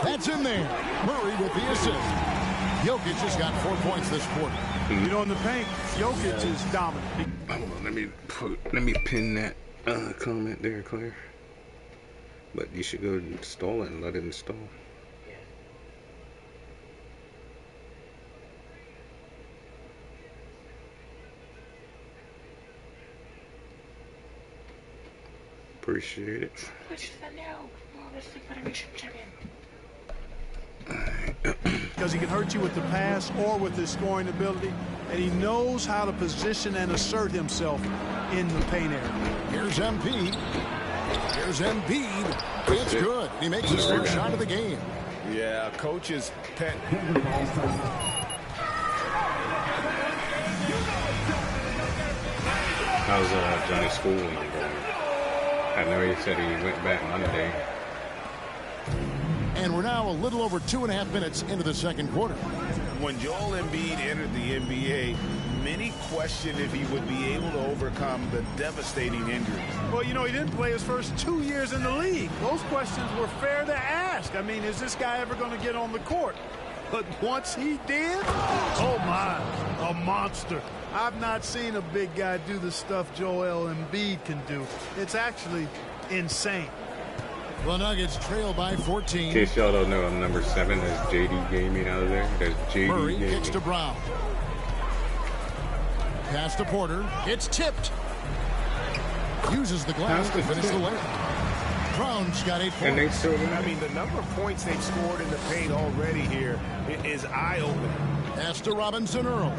That's in there. Murray with the assist. Jokic has got 4 points this quarter. You know, in the paint, Jokic is dominant. Hold on, let me pin that comment there, Claire. But you should go install it and let it install. Appreciate it. Because he can hurt you with the pass or with his scoring ability, and he knows how to position and assert himself in the paint area. Here's MP. Here's Embiid. It's good. He makes his first shot of the game. Yeah, coach's pet. How's Johnny's schooling going? I know he said he went back Monday. And we're now a little over 2.5 minutes into the second quarter. When Joel Embiid entered the NBA, many questioned if he would be able to overcome the devastating injuries. Well, you know, he didn't play his first 2 years in the league. Those questions were fair to ask. I mean, is this guy ever going to get on the court? But once he did, oh my, a monster. I've not seen a big guy do the stuff Joel Embiid can do. It's actually insane. The Nuggets trail by 14. In case y'all don't know, I'm number 7. There's JD Gaming out of there. There's JD Murray Gaming. kicks to Brown. Pass to Porter. It's tipped. Uses the glass to finish the layup. Brown's got 8 points. I mean, the number of points they've scored in the paint already here is eye-opening. Pass to Robinson Earl.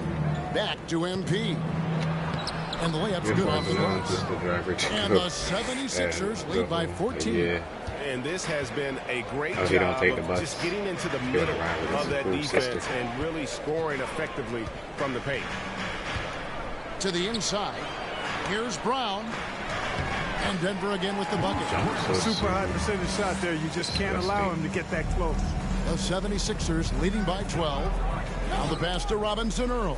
Back to MP. And the layup's good off the glass. And the 76ers lead by 14. Yeah. And this has been a great job of just getting into the middle of that defense and really scoring effectively from the paint. To the inside. Here's Brown. And Denver again with the bucket. Super high percentage shot there. You just can't allow him to get that close. The 76ers leading by 12. Now the pass to Robinson Earl.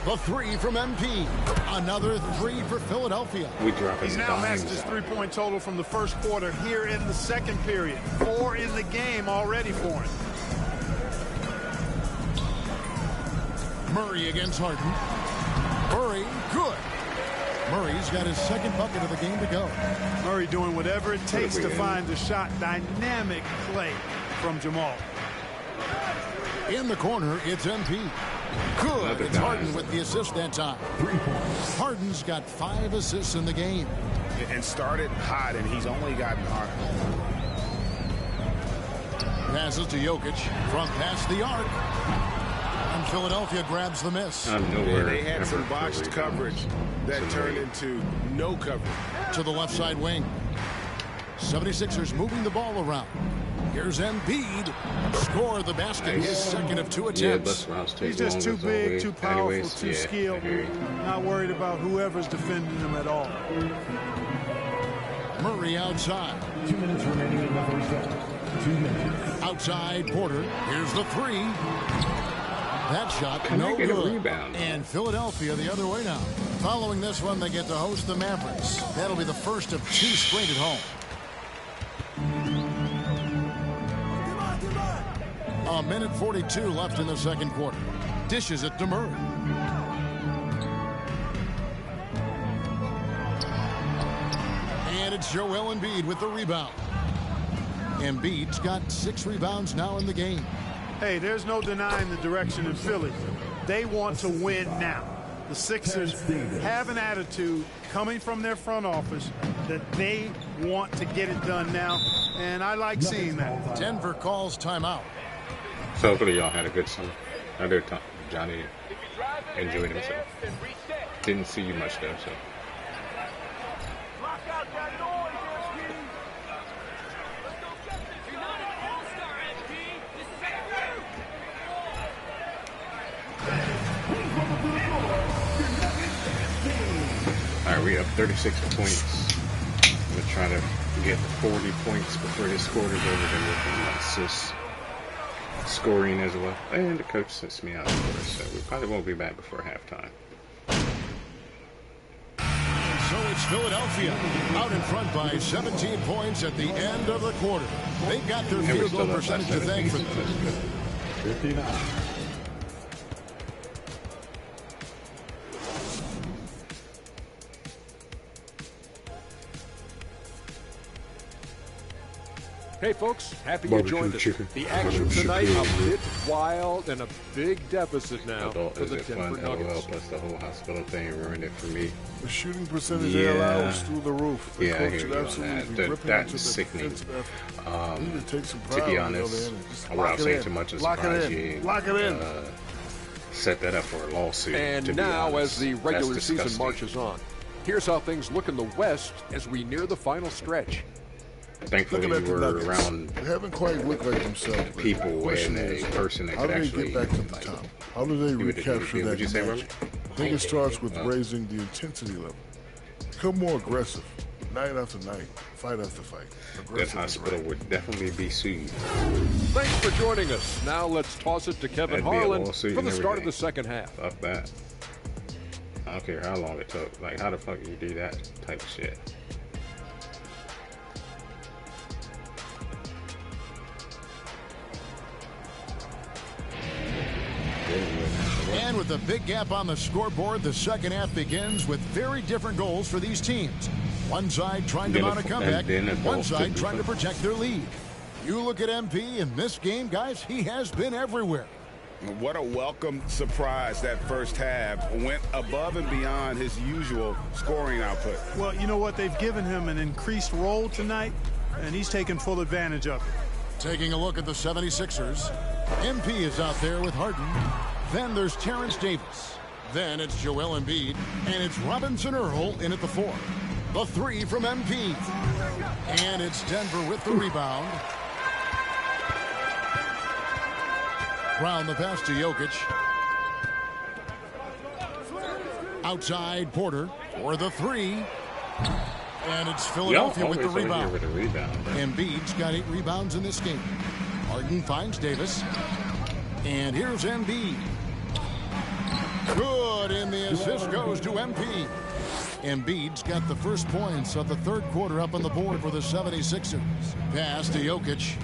The 3 from MP. Another 3 for Philadelphia. He's now matched his 3-point total from the first quarter here in the second period. 4 in the game already for him. Murray against Harden. Murray, good. Murray's got his second bucket of the game to go. Murray doing whatever it takes to find the shot. Dynamic play from Jamal. In the corner, it's MP. Good. It's Harden with the assist that time. 3 points. Harden's got 5 assists in the game. And started hot, and he's only gotten hotter. Passes to Jokic from past the arc. And Philadelphia grabs the miss. They had some botched coverage that turned into no coverage. To the left side wing. 76ers moving the ball around. Here's Embiid. Score the basket. His second of 2 attempts. He's just too big, too powerful, too skilled. Not worried about whoever's defending him at all. Murray outside. 2 minutes remaining in the first half. 2 minutes. Outside Porter. Here's the 3. That shot, no good. Rebound? And Philadelphia the other way now. Following this one, they get to host the Mavericks. That'll be the first of 2 straight at home. A minute 42 left in the second quarter. Dishes it to Murray. And it's Joel Embiid with the rebound. Embiid's got 6 rebounds now in the game. Hey, there's no denying the direction in Philly. They want to win now. The Sixers have an attitude coming from their front office that they want to get it done now, and I like seeing that. Denver calls timeout. So hopefully y'all had a good summer. I did. Johnny enjoyed himself. Didn't see you much though, so. All right, we have 36 points. I'm gonna try to get 40 points before this quarter's over. Then we'll assist scoring as well. And the coach sets me out, of course, so we probably won't be back before halftime. So it's Philadelphia out in front by 17 points at the end of the quarter. They've got their field goal percentage to thank for this. 59. Hey folks, happy you joined us. The action tonight a bit wild and a big deficit now for the Denver Nuggets. Plus the whole hospital thing ruined it for me. The shooting percentage they allow is through the roof. The coach should absolutely be ripping into that's sickening. To be honest, without saying too much, Lock it in. Set that up for a lawsuit. And now, as the regular season marches on, here's how things look in the West as we near the final stretch. Thankfully, we were around. They haven't quite looked like themselves. People and a person that could actually. How do they get back to the top? How do they recapture that magic? I think it starts with raising the intensity level. Become more aggressive, night after night, fight after fight. That hospital would definitely be sued. Thanks for joining us. Now let's toss it to Kevin Harlan for the start of the second half. Fuck that. I don't care how long it took. Like, how the fuck you do that type of shit? And with a big gap on the scoreboard, the second half begins with very different goals for these teams. One side trying to mount a comeback, one side trying to protect their lead. You look at MP in this game, guys, he has been everywhere. What a welcome surprise that first half. Went above and beyond his usual scoring output. Well, you know what? They've given him an increased role tonight, and he's taken full advantage of it. Taking a look at the 76ers, MP is out there with Harden. Then there's Terrence Davis. Then it's Joel Embiid. And it's Robinson Earl in at the 4. The 3 from MP. And it's Denver with the rebound. Brown the pass to Jokic. Outside Porter for the 3. And it's Philadelphia with the rebound. Embiid's got 8 rebounds in this game. Harden finds Davis. And here's Embiid. Good, and the assist goes to MP. Embiid's got the first points of the third quarter up on the board for the 76ers. Pass to Jokic.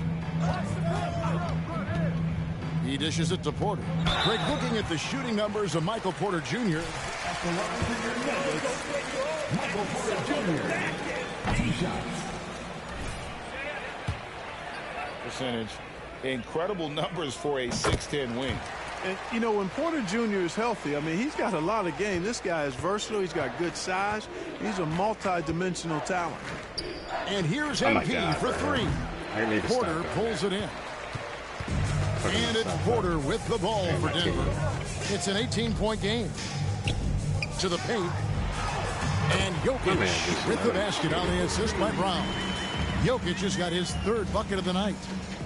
He dishes it to Porter. Greg, looking at the shooting numbers of Michael Porter Jr. Michael Porter Jr. 2 shots. Percentage. Incredible numbers for a 6'10" wing. And, you know, when Porter Jr. is healthy, I mean, he's got a lot of game. This guy is versatile. He's got good size. He's a multi-dimensional talent. And here's MP for 3. Porter pulls it in. And it's Porter with the ball for Denver. It's an 18-point game. To the paint. And Jokic with the basket on the assist by Brown. Jokic has got his 3rd bucket of the night.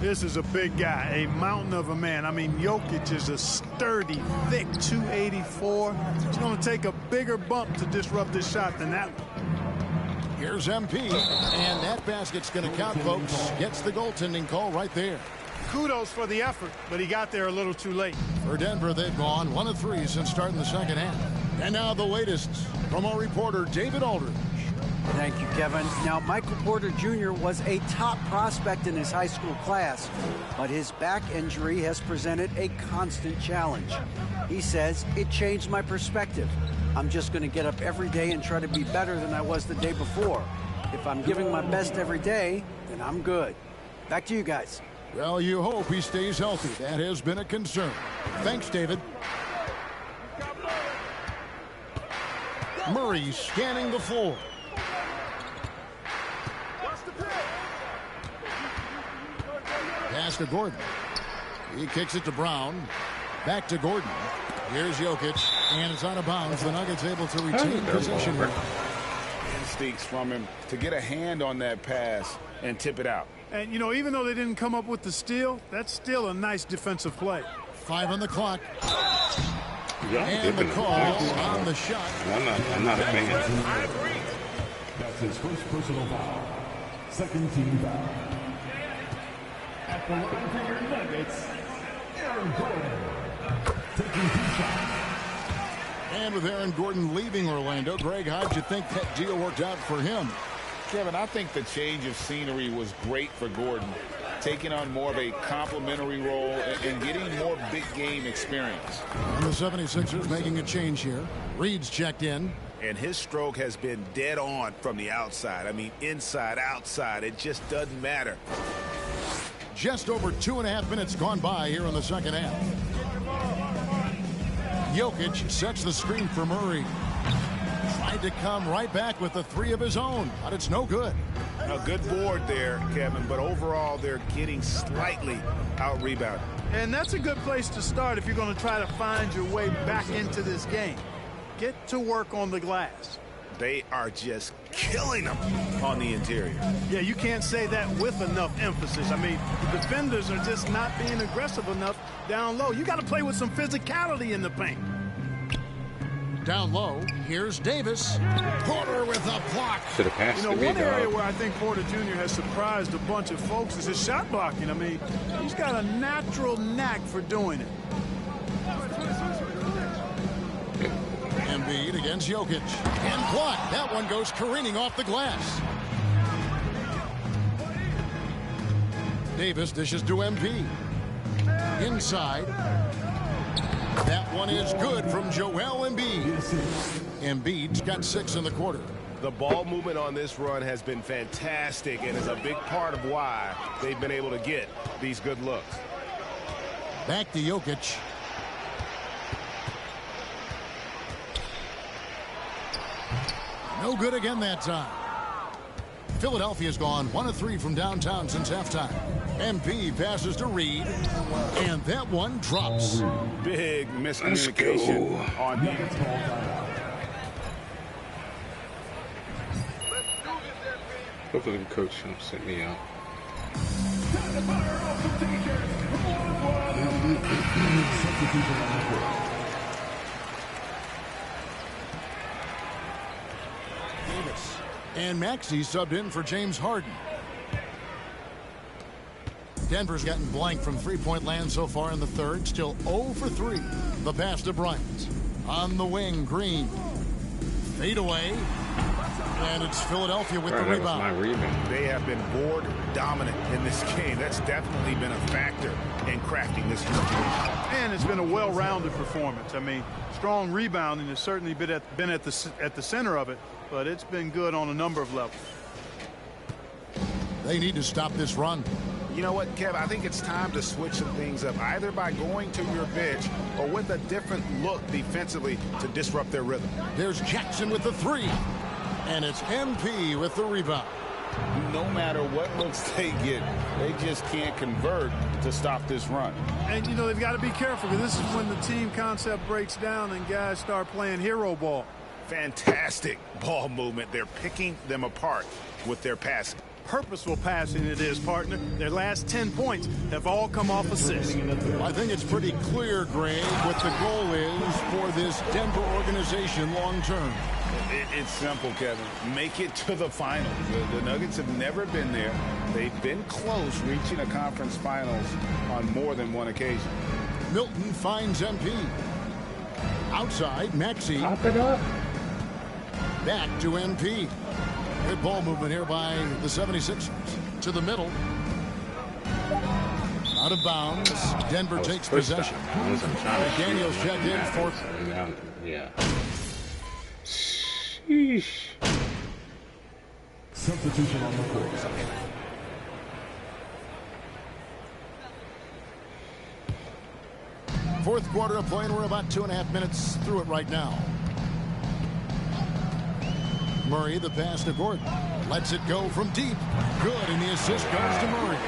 This is a big guy, a mountain of a man. I mean, Jokic is a sturdy, thick 284. It's going to take a bigger bump to disrupt this shot than that one. Here's MP, and that basket's going to count, folks. Gets the goaltending call right there. Kudos for the effort, but he got there a little too late. For Denver, they've gone 1 of 3 since starting the second half. And now the latest from our reporter, David Aldridge. Thank you, Kevin. Now, Michael Porter Jr. was a top prospect in his high school class, but his back injury has presented a constant challenge. He says, it changed my perspective. I'm just going to get up every day and try to be better than I was the day before. If I'm giving my best every day, then I'm good. Back to you guys. Well, you hope he stays healthy. That has been a concern. Thanks, David. Murray scanning the floor. Pass to Gordon. He kicks it to Brown. Back to Gordon. Here's Jokic, and it's out of bounds. The Nuggets able to retain possession here. Instincts from him to get a hand on that pass and tip it out. And, you know, even though they didn't come up with the steal, that's still a nice defensive play. 5 on the clock. Yeah, and the call on the shot. I'm not a fan. I agree. That's his first personal foul. Second team foul. At the line for your Nuggets, Aaron Gordon. Taking 2 shots. And with Aaron Gordon leaving Orlando, Greg, how'd you think that deal worked out for him? Kevin, I think the change of scenery was great for Gordon, taking on more of a complimentary role and getting more big game experience. And the 76ers making a change here. Reed's checked in. And his stroke has been dead on from the outside. I mean, inside, outside, it just doesn't matter. Just over 2.5 minutes gone by here in the second half. Jokic sets the screen for Murray. Tried to come right back with the 3 of his own, but it's no good. A good board there, Kevin, but overall they're getting slightly out-rebounded. And that's a good place to start if you're going to try to find your way back into this game. Get to work on the glass. They are just killing them on the interior. Yeah, you can't say that with enough emphasis. I mean, the defenders are just not being aggressive enough down low. You got to play with some physicality in the paint. Down low, here's Davis. Porter with a block. Should have passed you know, one area where I think Porter Jr. has surprised a bunch of folks is his shot blocking. I mean, he's got a natural knack for doing it. Embiid against Jokic. And blocked. That one goes careening off the glass. Davis dishes to Embiid. Inside. That one is good from Joel Embiid. Embiid's got 6 in the quarter. The ball movement on this run has been fantastic and is a big part of why they've been able to get these good looks. Back to Jokic. No good again that time. Philadelphia's gone 1 of 3 from downtown since halftime. MP passes to Reed, and that one drops. Big miscommunication on defense. Hopefully the coach won't set me out. Davis and Maxey subbed in for James Harden. Denver's gotten blank from three-point land so far in the third. Still 0 for 3. The pass to Bryant. On the wing, Green. Fade away. And it's Philadelphia with the rebound. My rebound. They have been board dominant in this game. That's definitely been a factor in crafting this huge lead. And it's been a well-rounded performance. I mean, strong rebounding has certainly been at the center of it, but it's been good on a number of levels. They need to stop this run. You know what, Kev? I think it's time to switch some things up, either by going to your bench or with a different look defensively to disrupt their rhythm. There's Jackson with the 3. And it's MP with the rebound. No matter what looks they get, they just can't convert to stop this run. And, you know, they've got to be careful because this is when the team concept breaks down and guys start playing hero ball. Fantastic ball movement. They're picking them apart with their passing. Purposeful passing it is, partner. Their last 10 points have all come off assists. I think it's pretty clear, Greg, what the goal is for this Denver organization long term. It's simple, Kevin. Make it to the finals. The Nuggets have never been there. They've been close reaching a conference finals on more than one occasion. Milton finds MP. Outside, Maxey. Pop it up. Back to MP. Good ball movement here by the 76ers. To the middle. Out of bounds. Denver takes possession. Daniels checked in for. Yeah. Sheesh. Substitution on the court. Fourth quarter of play, and we're about 2.5 minutes through it right now. Murray, the pass to Gordon. Lets it go from deep. Good, and the assist goes to Murray.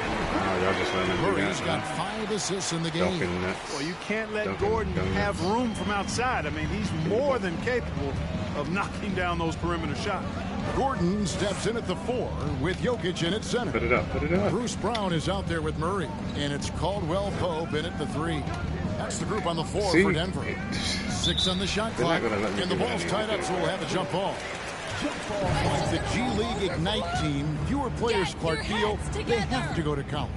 Murray's got 5 assists in the game. Well, you can't let Gordon have room from outside. I mean, he's more than capable of knocking down those perimeter shots. Gordon steps in at the 4 with Jokic in at center. Put it up, put it up. Bruce Brown is out there with Murray, and it's Caldwell Pope in at the 3. That's the group on the floor for Denver. 6 on the shot clock, and the ball's tied up, so we'll have a jump ball. Like the G League Ignite team, fewer players, Clark Deal, they have to go to college.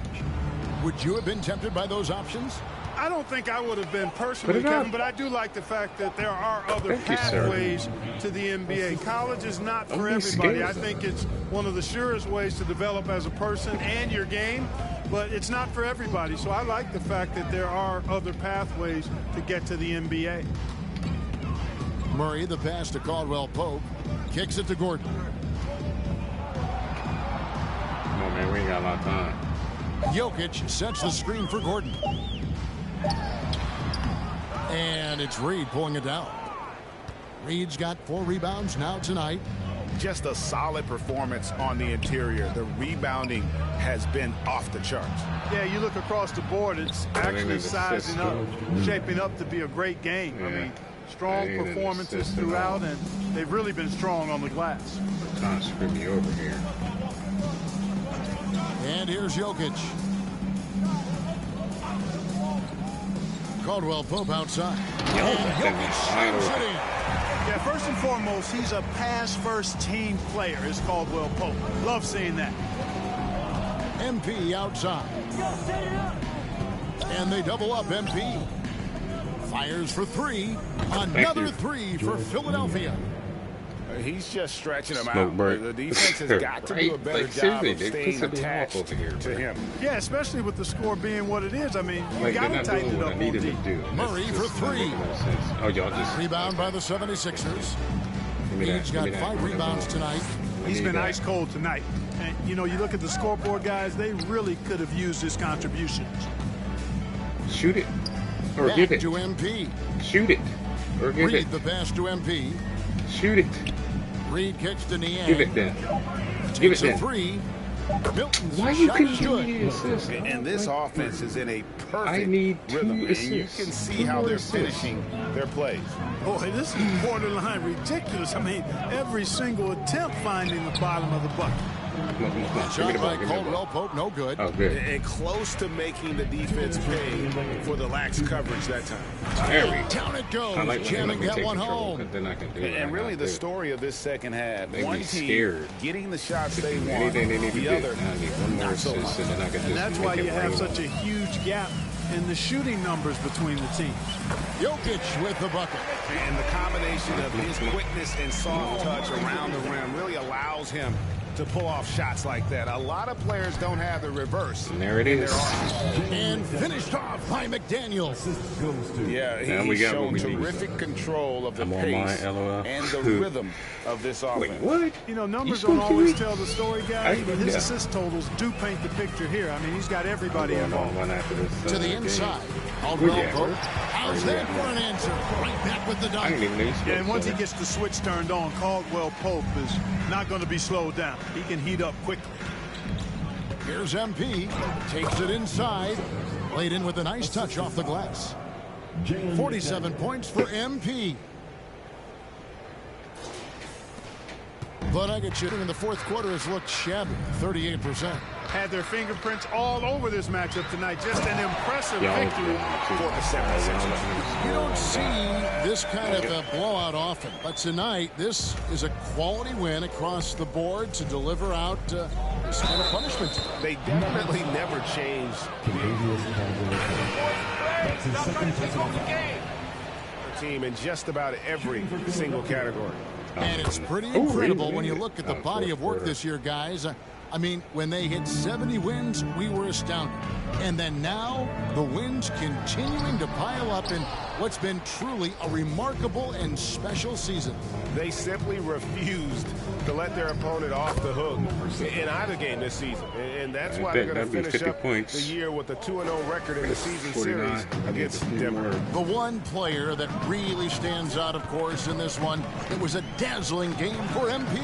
Would you have been tempted by those options? I don't think I would have been personally, Kevin, but I do like the fact that there are other pathways to the NBA. College is not for everybody. I think it's one of the surest ways to develop as a person and your game, but it's not for everybody. So I like the fact that there are other pathways to get to the NBA. Murray, the pass to Caldwell Pope, kicks it to Gordon. Come on, man, we ain't got a lot of time. Jokic sets the screen for Gordon. And it's Reed pulling it down. Reed's got 4 rebounds now tonight. Just a solid performance on the interior. The rebounding has been off the charts. Yeah, you look across the board, it's actually sizing up, shaping up to be a great game. I mean, strong performances throughout, and they've really been strong on the glass. Trying to screw me over here. And here's Jokic. Caldwell Pope outside. Yeah, first and foremost, he's a pass-first team player, is Caldwell Pope. Love seeing that. MP outside. And they double up MP. Fires for 3. Another 3 for Philadelphia. He's just stretching him out. The defense has got to do a better job of staying attached to him. Yeah, especially with the score being what it is. I mean, you got to tighten it up on D. Murray for 3. Oh, y'all just rebound by the 76ers. He's got 5 rebounds tonight. He's been ice cold tonight. And, you know, you look at the scoreboard, guys, they really could have used his contributions. Shoot it. Or Back give it. to MP. Shoot it. Or give Reed it. the pass to MP. Shoot it. Reed kicks to Niang. Give it then. Give it then. 3. Milton's Why you shot is good. And this offense is in a perfect rhythm. And you can see how they're finishing their plays. Boy, this is borderline ridiculous. I mean, every single attempt finding the bottom of the bucket. Shot by Caldwell Pope, no good. Oh, good. And close to making the defense pay for the lax coverage that time. Down it goes, jamming that one home. And really the story of this second half, one team scared. getting the shots they want, the other not so much. And that's why you have such a huge gap in the shooting numbers between the teams. Jokic with the bucket. And the combination of his quickness and soft touch around the rim really allows him to pull off shots like that. A lot of players don't have the reverse. And there it is. And finished off by McDaniels. Yeah, he's shown terrific control of the pace and the rhythm of this offense. Wait, what? You know, numbers don't always tell the story, guys, but his assist totals do paint the picture here. I mean, he's got everybody involved. To the inside. Caldwell Pope. How's that for an answer? Right back with the dunk. Yeah, and once he gets the switch turned on, Caldwell Pope is not going to be slowed down. He can heat up quickly. Here's MP. Takes it inside. Laid in with a nice touch off the glass. 47 points for MP. The Nuggets shooting in the fourth quarter has looked shabby. 38%. Had their fingerprints all over this matchup tonight. Just an impressive victory for the 76ers. You don't see this kind of a blowout often, but tonight this is a quality win across the board to deliver out this kind of punishment. They definitely never changed. That's his second personal foul. Team in just about every single category. And it's pretty incredible when you look at the body of work this year, guys. I mean, when they hit 70 wins, we were astounded. And then now, the wins continuing to pile up in what's been truly a remarkable and special season. They simply refused to let their opponent off the hook in either game this season. And that's why they're going to finish up the year with a 2-0 record in the season series against Denver. The one player that really stands out, of course, in this one, it was a dazzling game for MP.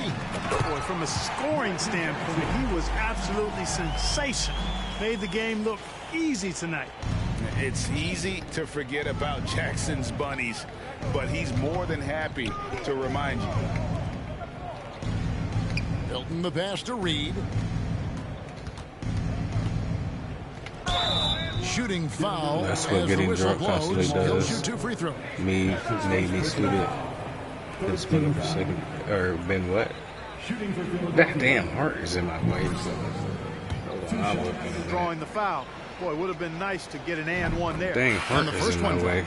Boy, from a scoring standpoint, he was absolutely sensational. Made the game look easy tonight. It's easy to forget about Jackson's bunnies, but he's more than happy to remind you. Hilton the pass to Reed. Shooting foul. That's what getting drunk constantly does. Shoot 2 free throws. Made me stupid. It's been a second, or been what? That damn heart is in my way. Drawing the foul. Boy, it would have been nice to get an and one there. Dang, heart is in my way.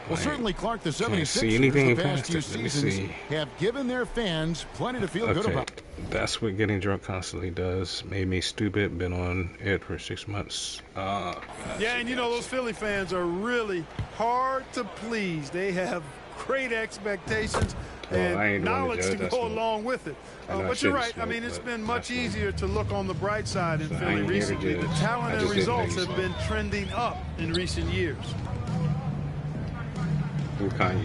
Well, certainly, Clark, the 76ers the past 2 seasons have given their fans plenty to feel good about. That's what getting drunk constantly does. Made me stupid. Been on it for 6 months. Yeah, and you know, those Philly fans are really hard to please. They have great expectations and knowledge to go along with it. But you're right. I mean, it's been much easier to look on the bright side in Philly recently. The talent and results have been trending up in recent years.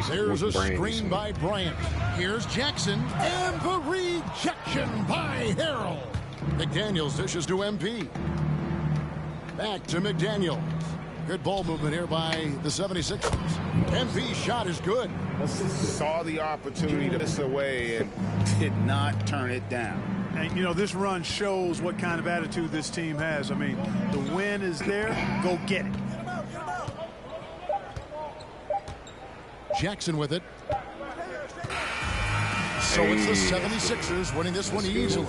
There's a screen by Bryant. Here's Jackson. And the rejection by Harrell. McDaniels dishes to MP. Back to McDaniels. Good ball movement here by the 76ers. MP's shot is good. Saw the opportunity to miss away and did not turn it down. And, you know, this run shows what kind of attitude this team has. I mean, the win is there. Go get it. Jackson with it. So it's the 76ers winning this one easily.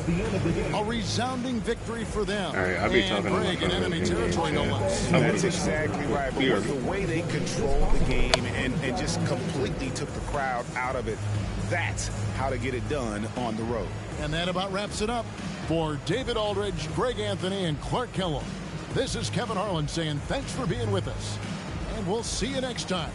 A resounding victory for them. All right, I'll be talking about in enemy territory, no less. That's exactly right. But the way they controlled the game and just completely took the crowd out of it, that's how to get it done on the road. And that about wraps it up. For David Aldridge, Greg Anthony, and Clark Kellogg, this is Kevin Harlan saying thanks for being with us. And we'll see you next time.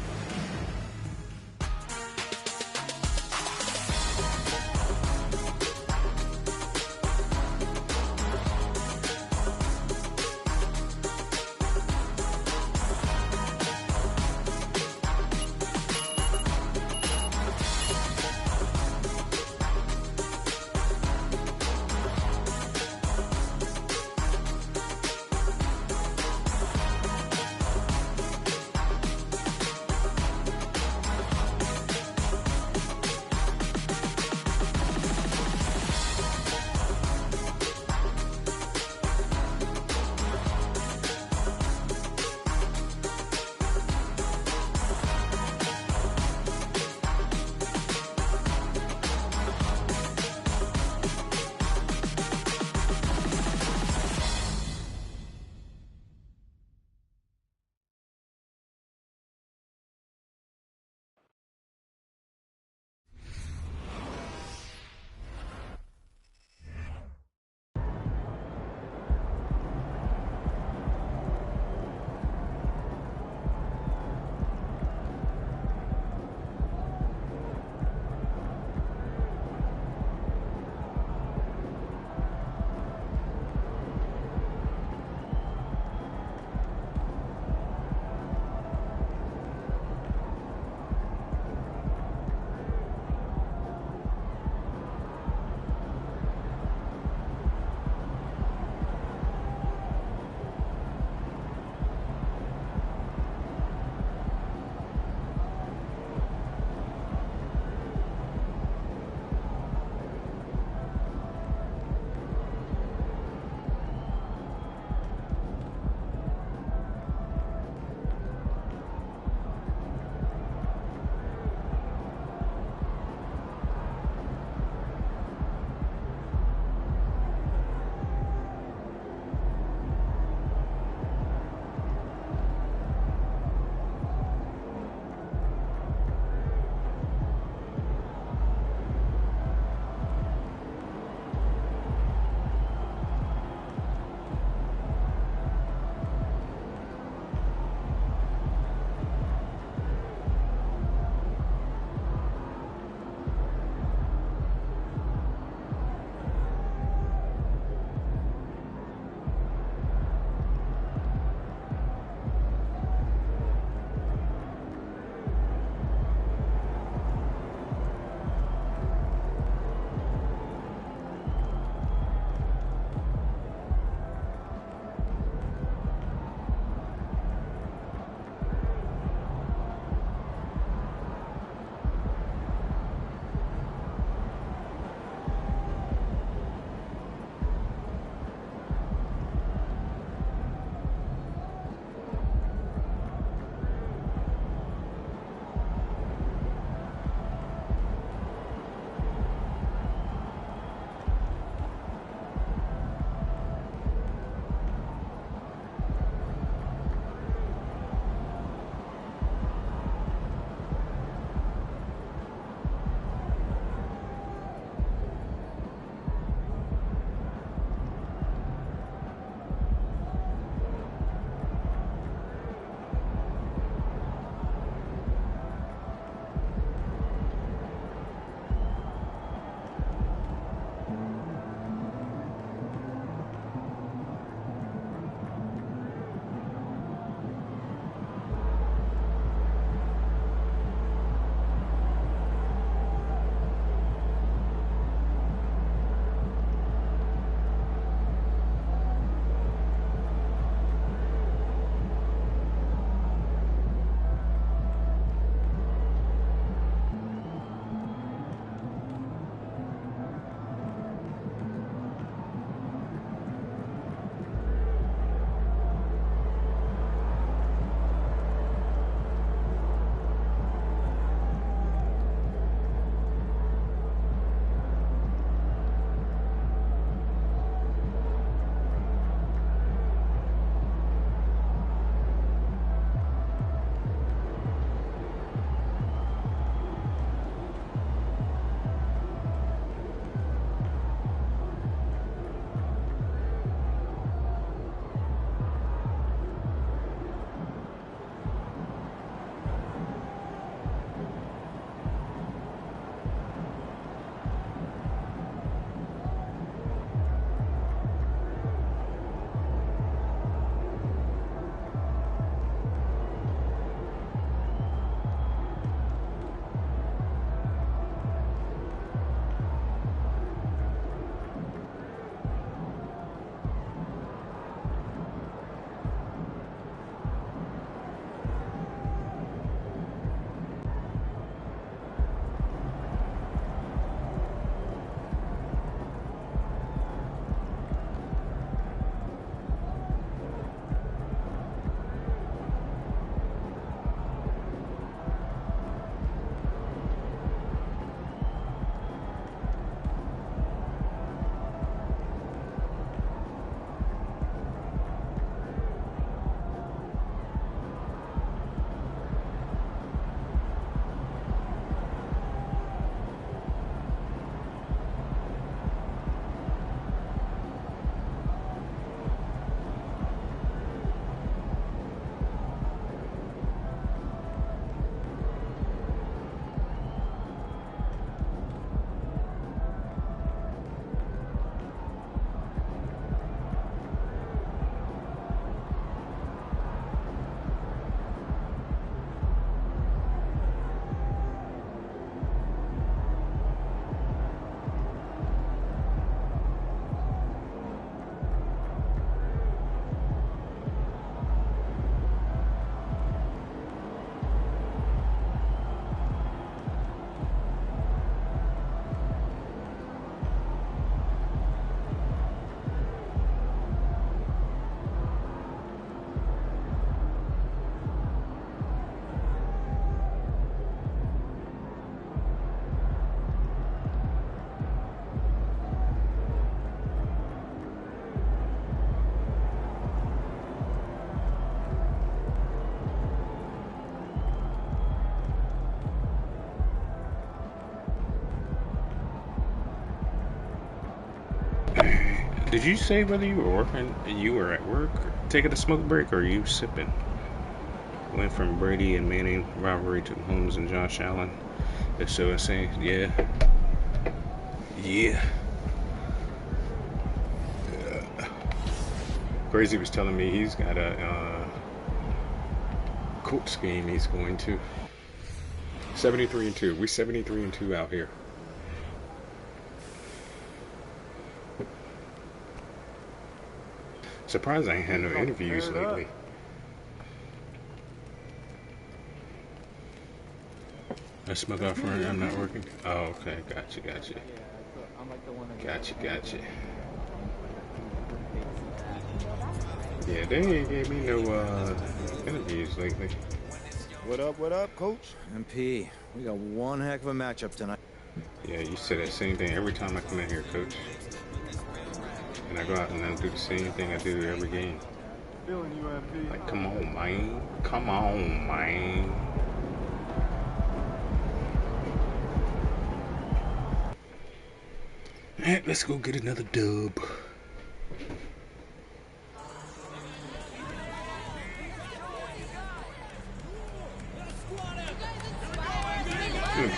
Did you say whether you were working, you were at work, or taking a smoke break, or you sipping? Went from Brady and Manning rivalry to Holmes and Josh Allen. If so, I say, yeah. Yeah. Crazy was telling me he's got a Colts game he's going to. 73-2. We 73-2 out here. Surprised I ain't had no interviews lately. I smoke off for I'm not working. Oh, okay. Gotcha. Gotcha. Yeah, they ain't gave me no interviews lately. What up, Coach? MP, we got one heck of a matchup tonight. Yeah, you say that same thing every time I come in here, Coach. And I go out and I do the same thing I do every game. Like, come on, man. Come on, man. Alright, let's go get another dub.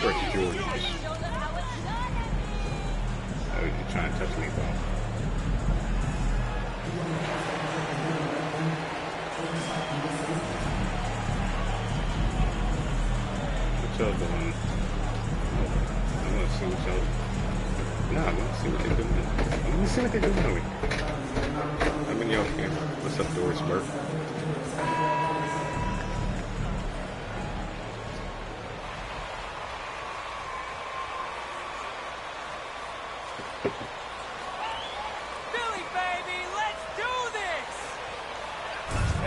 Fresh Jordans. Oh, you're trying to touch me, bro. What y'all doing? I'm gonna see what y'all. Nah, I'm gonna see what they're doing. I'm gonna see what they're doing with me. I'm in your camera. What's up, Doris Burke?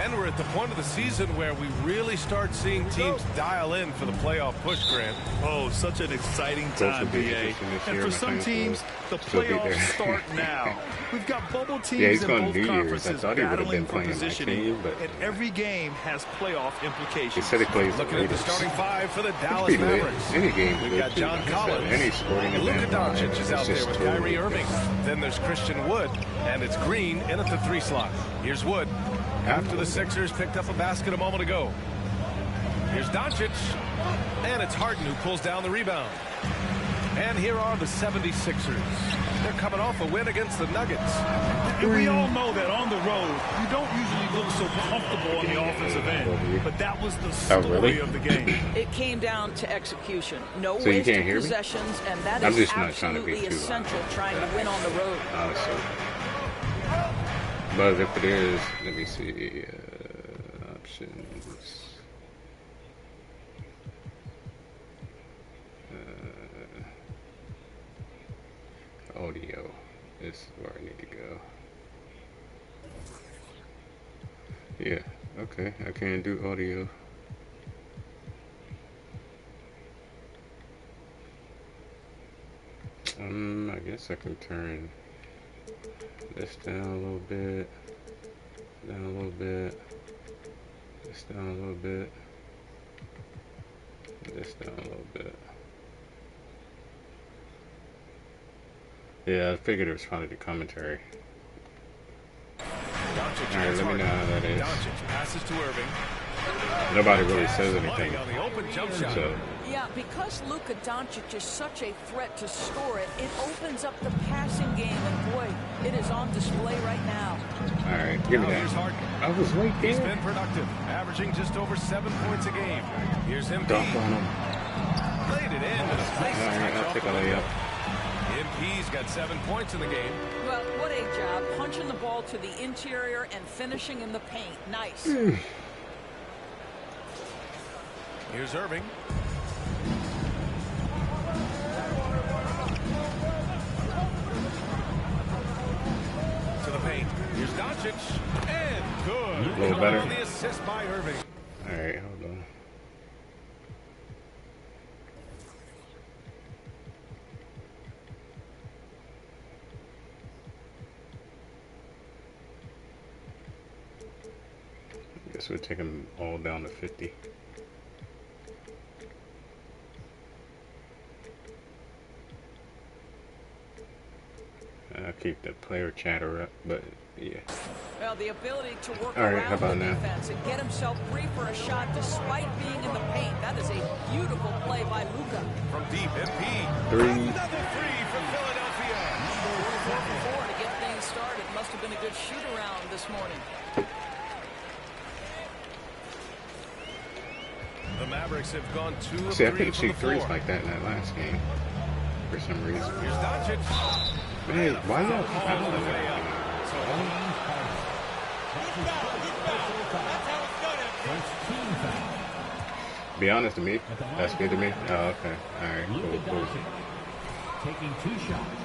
And we're at the point of the season where we really start seeing teams dial in for the playoff push, Grant. Oh, such an exciting time, BA. And for some teams, the playoffs start now. We've got bubble teams in both conferences battling for positioning, and every game has playoff implications. He said he plays Looking at the starting five for the Dallas Mavericks. Any game We've got John Collins. Luka Doncic is out there with Kyrie Irving. Then there's Christian Wood, and it's Green in at the 3 slot. Here's Wood. After the Sixers picked up a basket a moment ago. Here's Doncic. And it's Harden who pulls down the rebound. And here are the 76ers. They're coming off a win against the Nuggets. And we all know that on the road, you don't usually look so comfortable on the offensive end. But that was the story of the game. It came down to execution. No wasted possessions, and that is absolutely essential trying to win on the road. But if it is, let me see, options. Audio is where I need to go. Yeah, okay, I can do audio. I guess I can turn this down a little bit, down a little bit, this down a little bit, this down a little bit. Yeah, I figured it was probably the commentary. Alright, let me know how that is. Passes to Irving. Nobody really says anything. So. Yeah, because Luka Doncic is such a threat to score it, it opens up the passing game, and boy, it is on display right now. All right, give me that. I was right there. He's been productive, averaging just over 7 points a game. Here's him. Dunk on him. Played it in. I'll take a layup. MP's got 7 points in the game. Well, what a job. Punching the ball to the interior and finishing in the paint. Nice. Here's Irving. To the paint. Here's Doncic. And good. A little better. On the assist by Irving. All right, hold on. I guess we'll take them all down to 50. keep the player chatter up, but yeah. Well, the ability to work All right, how around about the now? defense and get himself free for a shot despite being in the paint. That is a beautiful play by Luka. From deep, MP. Three. Another three for Philadelphia. 4 for 4 to get things started. Must have been a good shoot around this morning. The Mavericks have gone 2 of 3 See, I couldn't from shoot the floor. threes like that in that last game for some reason. Here's Doncic. Hey, why y'all? All the way up. Be honest to me. That's good to me. Oh, okay. All right. Cool. Taking 2 shots.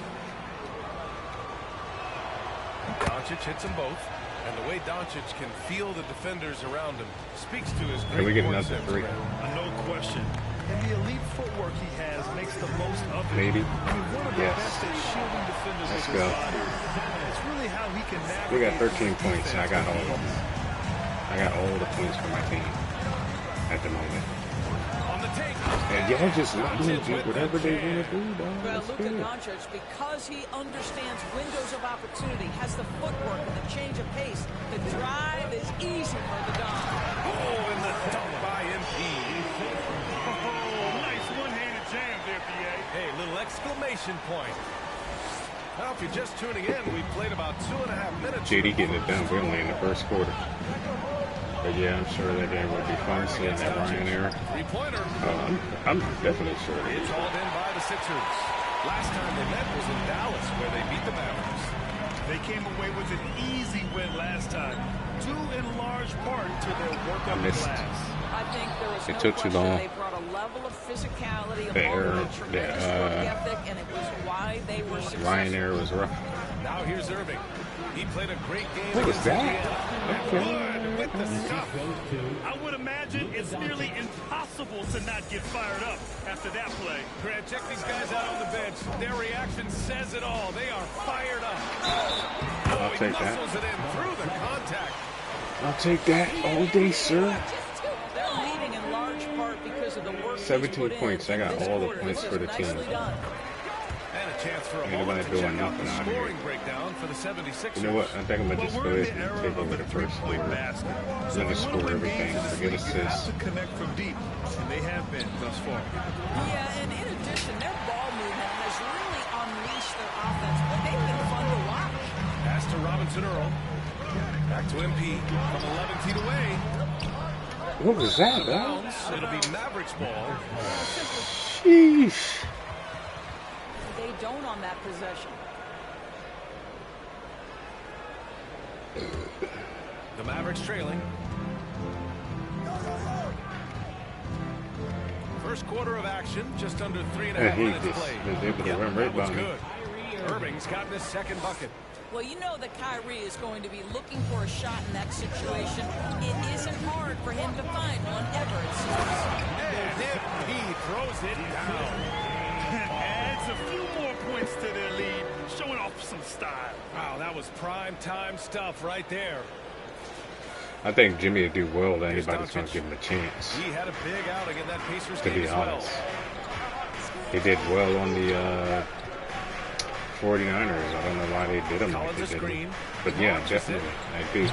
Doncic hits them both. And the way Doncic can feel the defenders around him speaks to his Can we great get point another sense. three? No question. And the elite footwork he has makes the most of it. Maybe. I mean, one of the Yes. best at shielding defenders Let's with his go. body. It's really how he can navigate. We got 13 points. I got all of them. I got all the points for my team at the moment. On the take. And y'all just let them do whatever they want to do, dog. Well, That's Luka good. Doncic, because he understands windows of opportunity, has the footwork and the change of pace. The drive is easy for the Don. Oh, and the dunk by MP. Nice one-handed jam there, BA. Hey, little exclamation point. Now, if you're just tuning in, we played about 2.5 minutes. JD getting it done. We're only in the first quarter. But yeah, I'm sure that game will be fun seeing that Ryan era. Three-pointer. I'm definitely sure. It's hauled in by the Sixers. Last time they met was in Dallas, where they beat the Mavericks. They came away with an easy win last time, due in large part to their work on the glass. I think there was It no took too question long. they brought a level of physicality The along error, with a tremendous work ethic, and it was why they were successful. Ryan era was rough. Now here's Irving. He played a great game. What was against that? Indiana. Good with the stuff. I would imagine it's nearly impossible to not get fired up after that play. Grant, check these guys out on the bench. Their reaction says it all. They are fired up. I'll He take that. muscles it in through the contact. I'll take that all day, sir. They're leading in large part because of the work 17 points. I got all the points for the team. And a chance for a Ain't nobody moment to doing check out nothing the out here. scoring breakdown for the 76ers. You know what? I think I'm gonna just go ahead and take over the first quarter. Let me score everything. Forget assists. To connect from deep, and they have been thus far. Yeah, and in addition, their ball movement has really unleashed their offense. But they've been fun to watch. Pass to Robinson Earl. Back to MP from 11 feet away. What was that, man? Bounce. It'll be Mavericks ball. Sheesh. They don't on that possession. The Mavericks trailing. First quarter of action, just under 3.5 minutes played. Was able to run right That was by me. good. Irving's gotten his second bucket. Well, you know that Kyrie is going to be looking for a shot in that situation. It isn't hard for him to find one ever, it seems. And he throws it down. Adds a few more points to their lead, showing off some style. Wow, that was prime time stuff right there. I think Jimmy would do well. That anybody's gonna give him a chance. He had a big outing in that Pacers To game be as well. honest, he did well on the 49ers. I don't know why they did him like they did. But yeah, definitely, I do.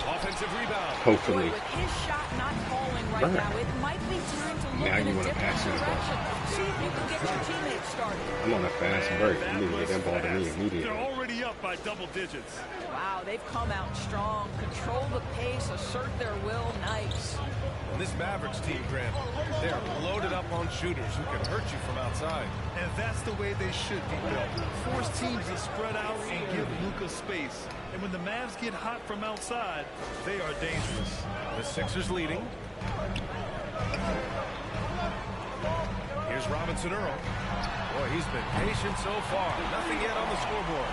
Offensive rebound. Hopefully. With his shot not falling right Right. now, it might be time to look Now in you a wanna different pass him the ball. direction. See if you can get your teammates started. I'm on a fast break. You need to get that ball to me They're immediately. already up by double digits. Wow, they've come out strong, control the pace, assert their will, nice. And this Mavericks team, Grant, they're loaded up on shooters who can hurt you from outside. And that's the way they should be built. Force teams to spread out and give Luka space. And when the Mavs get hot from outside, they are dangerous. The Sixers leading. Here's Robinson Earl. Boy, he's been patient so far. Nothing yet on the scoreboard.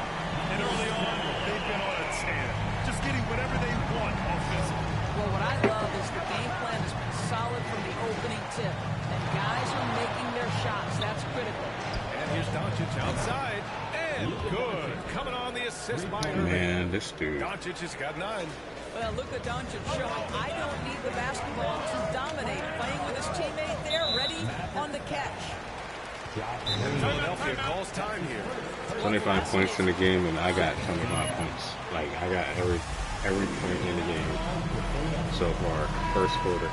And early on, they've been on a tear. Just getting whatever they want offensively. Well, what I love is the game plan has been solid from the opening tip. And guys are making their shots. That's critical. And here's Doncic outside. And good. Coming on the assist by Irving. Man, this dude. Doncic has got 9. Well, Luka Doncic showing I don't need the basketball to dominate. Playing with his teammate there, ready on the catch. And Philadelphia calls time here. 25 points in the game, and I got 25 points. Like, I got every point in the game so far, first quarter.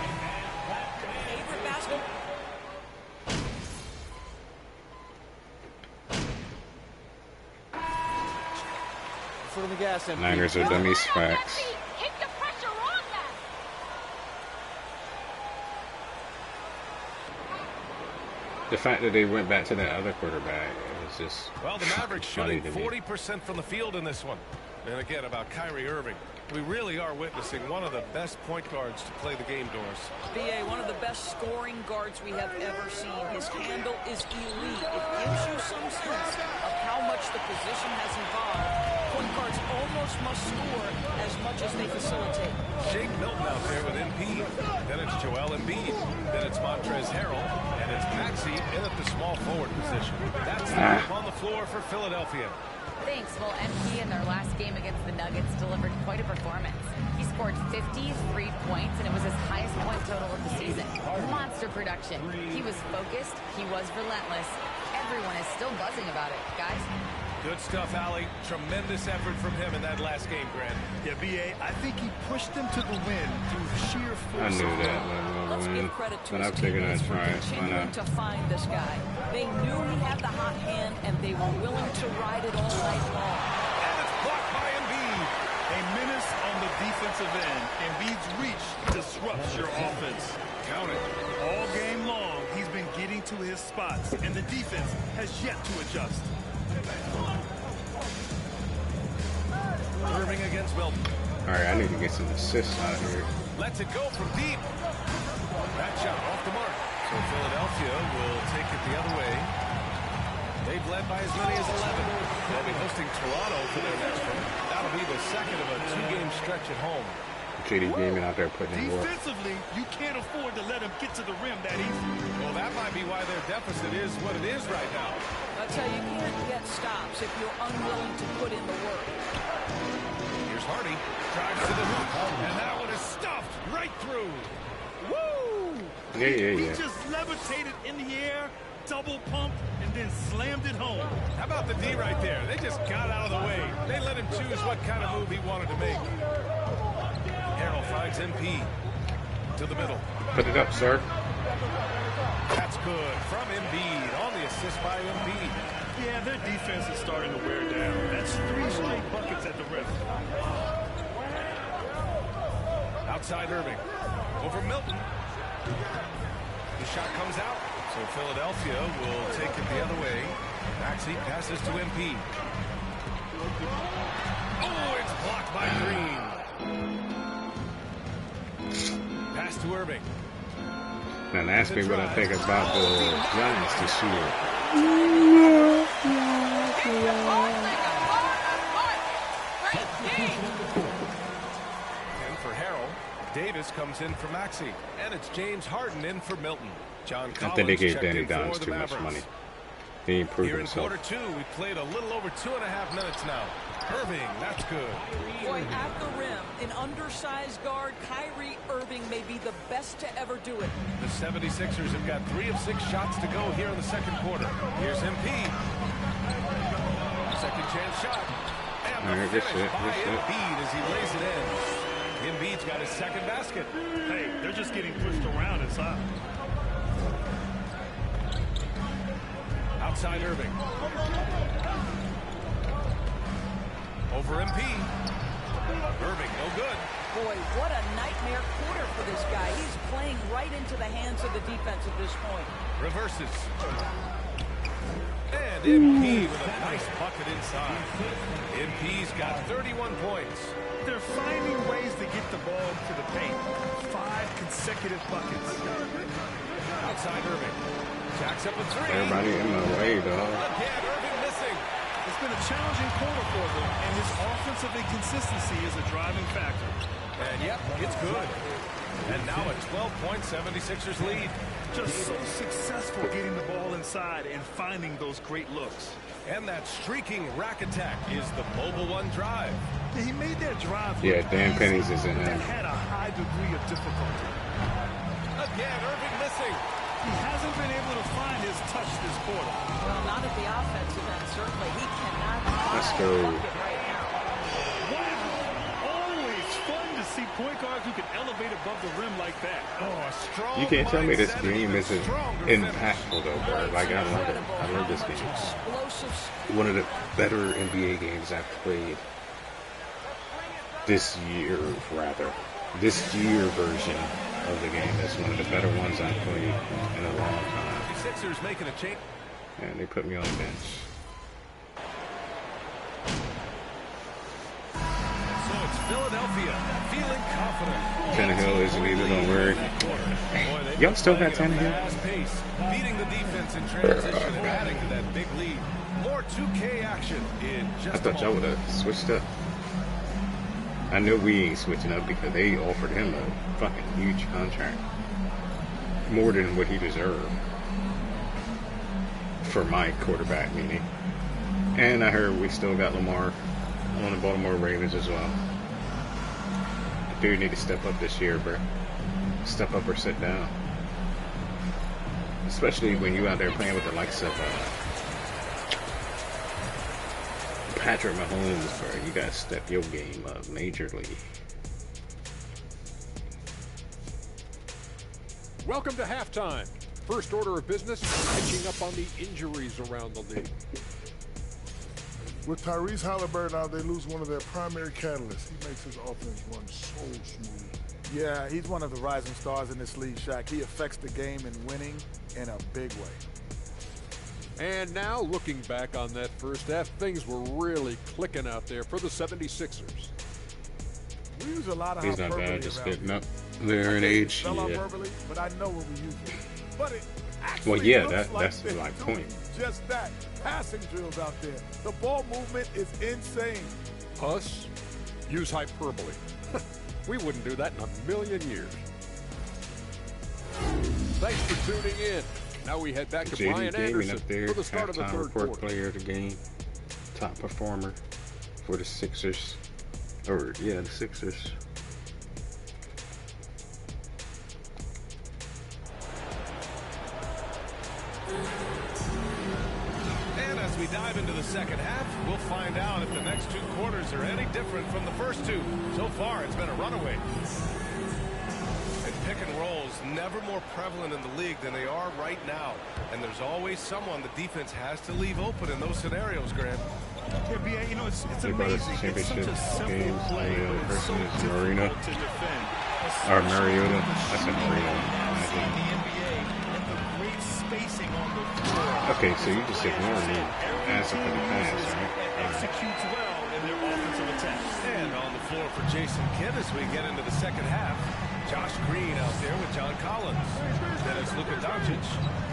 Foot on the gas, MP. Niners are dummies, facts. The fact that they went back to that other quarterback, it was just well, the Mavericks shooting 40% from the field in this one. And again, about Kyrie Irving, we really are witnessing one of the best point guards to play the game, Doris. BA, one of the best scoring guards we have ever seen. His handle is elite. It gives you some sense of how much the position has evolved. Point guards almost must score as much as they facilitate. Shake Milton out there with MP. Then it's Joel Embiid. Then it's Montrezl Harrell. And it's Maxey in at the small forward position. That's the group on the floor for Philadelphia. Thanks. Well, MP in their last game against the Nuggets delivered quite a performance. He scored 53 points, and it was his highest point total of the season. Monster production. He was focused. He was relentless. Everyone is still buzzing about it, guys. Good stuff, Allie. Tremendous effort from him in that last game, Grant. Yeah, BA, I think he pushed them to the win through sheer force. I knew that was going to win, but I'm taking that try. Why not? To find this guy. They knew he had the hot hand, and they were willing to ride it all night long. And it's blocked by Embiid. A menace on the defensive end. Embiid's reach disrupts your offense. Count it. All game long, he's been getting to his spots, and the defense has yet to adjust. Irving against Milton. All right, I need to get some assists out here. Lets it go from deep. That shot off the mark. So Philadelphia will take it the other way. They've led by as many as 11. They'll be hosting Toronto for their next one. That'll be the second of a two-game stretch at home. JD Gaming out there putting in work. Defensively, you can't afford to let him get to the rim that easy. Well, that might be why their deficit is what it is right now. I'll tell you, you can't get stops if you're unwilling to put in the work. Here's Hardy. Drives to the hoop. And that one is stuffed right through. Woo! Yeah. He just levitated in the air, double pumped, and then slammed it home. How about the D right there? They just got out of the way. They let him choose what kind of move he wanted to make. Harrell finds MP to the middle. Put it up, sir. That's good from Embiid on the assist by Embiid. Yeah, their defense is starting to wear down. That's 3 straight buckets at the rim. Outside Irving. Over Milton. The shot comes out. So Philadelphia will take it the other way. Maxey passes to MP. Oh, it's blocked by Green. Pass to Irving. Now ask me what I think about the Giants this year. And for Harrell, Davis comes in for Maxey. And it's James Harden in for Milton. John Collins I think they gave Danny checked in Dimes for too the much Mavericks. money. He improved Here in himself. quarter two, we played a little over 2.5 minutes now. Irving, that's good. Boy, at the rim, an undersized guard, Kyrie Irving may be the best to ever do it. The 76ers have got 3 of 6 shots to go here in the second quarter. Here's MP. Second chance shot. And All right, the good finish shit, by good shit. Embiid as he lays it in. Embiid's got his second basket. Hey, they're just getting pushed around inside. Outside Irving. Over MP. Irving, no good. Boy, what a nightmare quarter for this guy. He's playing right into the hands of the defense at this point. Reverses. And MP with a nice bucket inside. MP's got 31 points. They're finding ways to get the ball to the paint. 5 consecutive buckets. Outside Irving. Jacks up a 3. Everybody in my way, dog. Again, Irving missing. It's been a challenging quarter for them, and his offensive inconsistency is a driving factor. And yep, it's good. And now a 12-point 76ers lead. Just so successful getting the ball inside and finding those great looks. And that streaking rack attack is the Mobile One drive. He made that drive. Yeah, Dan Penny's is in that him. had a high degree of difficulty. Again, Irving missing. He hasn't been able to find his touch this quarter. Well, not at the offensive end, certainly. He cannot Let's find go. the bucket right now. Always fun to see point guards who can elevate above the rim like that. Oh, a strong You can't tell me this mindset, game even isn't stronger impactful though, bro. Like I love it. I love this game. One of the better NBA games I've played this year, rather. This year version of the game is one of the better ones I've played in a long time. Sixers making a change. And they put me on the bench. So it's Philadelphia feeling confident. Tannehill isn't either, don't worry. Y'all still got Tannehill? Beating the defense in transition and adding to that big lead. More 2K action in just I thought y'all would have switched up. I know we ain't switching up because they offered him a fucking huge contract. More than what he deserved. For my quarterback, meaning. And I heard we still got Lamar on the Baltimore Ravens as well. The dude need to step up this year, bro. Step up or sit down. Especially when you out there playing with the likes of Patrick Mahomes, bro. You gotta step your game up majorly. Welcome to halftime. First order of business, catching up on the injuries around the league. With Tyrese Halliburton out, they lose one of their primary catalysts. He makes his offense run so smooth. Yeah, he's one of the rising stars in this league, Shaq. He affects the game in winning in a big way. And now, looking back on that first half, things were really clicking out there for the 76ers. We use a lot of He's not bad, just getting up there in age. Yeah. Verbally, but I know what we use it. But it Well, yeah, that's my point. Just that. Passing drills out there. The ball movement is insane. Us? Use hyperbole. We wouldn't do that in a million years. Thanks for tuning in. Now we head back to JD Brian Gaming Anderson up there, for the start of the third report quarter. player of the game, top performer for the Sixers. Or, yeah, the Sixers. And as we dive into the second half, we'll find out if the next two quarters are any different from the first two. So far, it's been a runaway. And pick and rolls never more prevalent in the league than they are right now. And there's always someone the defense has to leave open in those scenarios, Grant. Yeah, BA, you know, it's amazing. It's such a simple play, but it's so difficult to defend. Or Mariota. I said Mariota. Great spacing on the floor. Okay, so you just ignore me asking for the pass, right? Executes well in their offensive attacks. And on the floor for Jason Kidd as we get into the second half. Josh Green out there with John Collins. Then it's Luka Doncic.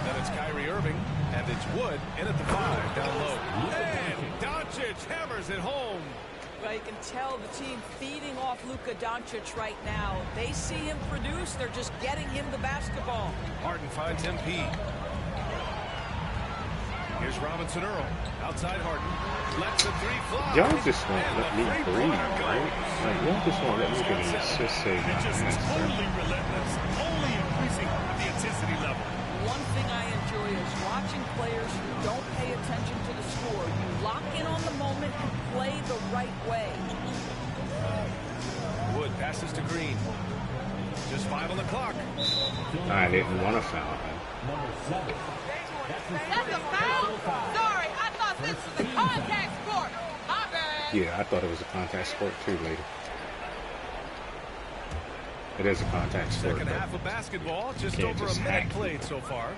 Then it's Kyrie Irving. And it's Wood in at the 5 down low. And Doncic hammers it home. Well, you can tell the team feeding off Luka Doncic right now. They see him produce. They're just getting him the basketball. Harden finds MP. Here's Robinson Earl. Outside Harden. Lets the three fly. Y'all just won't let me breathe, right? Like, y'all just won't let me get an assist save my Just hands, totally relentless, only increasing the intensity level. One thing I enjoy is watching players who don't pay attention to the score. You lock in on the moment and play the right way. Wood passes to Green. Just 5 on the clock. I didn't want to foul him. That's a foul? Sorry, I thought this was a contact sport. My bad. Yeah, I thought it was a contact sport too later. It is a contact sport. Second half of basketball, just over a minute played so far.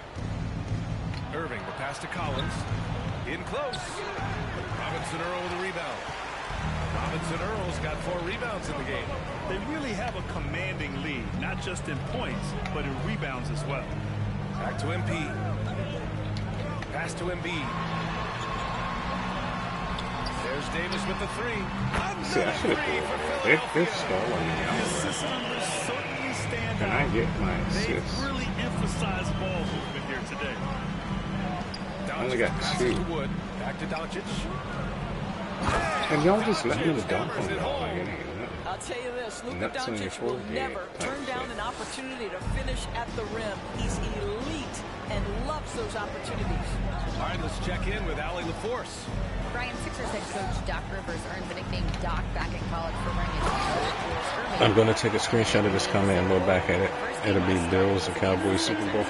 Irving, the pass to Collins. In close. Robinson Earl with a rebound. Robinson Earl's got 4 rebounds in the game. They really have a commanding lead, not just in points, but in rebounds as well. Back to MP. Pass to Embiid. There's Davis with the 3. See, I should have they're stalling me out. Can I get my assist? They've really emphasized ball movement here today. I only got 2. Wood. Back to Doncic. And y'all just let me dunk on y'all like it ain't I'll tell you this, Luka Nuts on your Doncic will forehead never type turn down shit. an opportunity to finish at the rim. He's elite and loves those opportunities. All right, let's check in with Allie LaForce. Brian, Sixers head coach Doc Rivers earned the nickname Doc back in college for wearing his I'm going to take a screenshot of this comment and look back at it. It'll be Bills and Cowboys Super Bowl.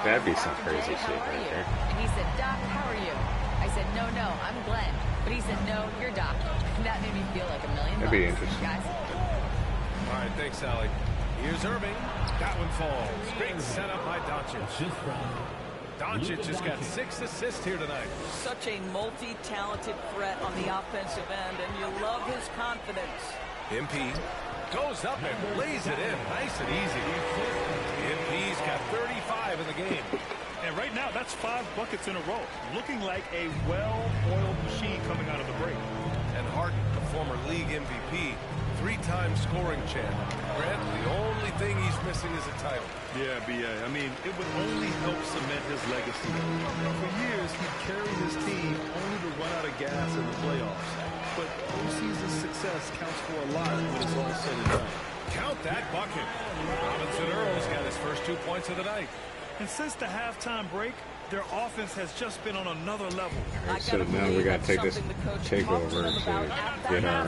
That'd be some crazy shit right there. And he said, Doc, how are you? I said, no, I'm Glenn. But he said, no, you're Doc. And that made me feel like $1 million. That'd be interesting. Guys. All right, thanks, Allie. Here's Irving. That one falls. Great setup by Doncic. Doncic has got 6 assists here tonight. Such a multi-talented threat on the offensive end, and you love his confidence. MP goes up and lays it in. Nice and easy. MP's got 35 in the game. And right now, that's 5 buckets in a row. Looking like a well-oiled machine coming out of the break. And Harden, the former league MVP, 3-time scoring champ. Grant, the only thing he's missing is a title. Yeah, B.A. I mean, it would only help cement his legacy. For years, he carried his team only to run out of gas in the playoffs. But postseason success counts for a lot when it's all said and done. Count that bucket. Robinson Earl's got his first 2 points of the night. And since the halftime break, their offense has just been on another level. Right, so now we got to take this takeover to get our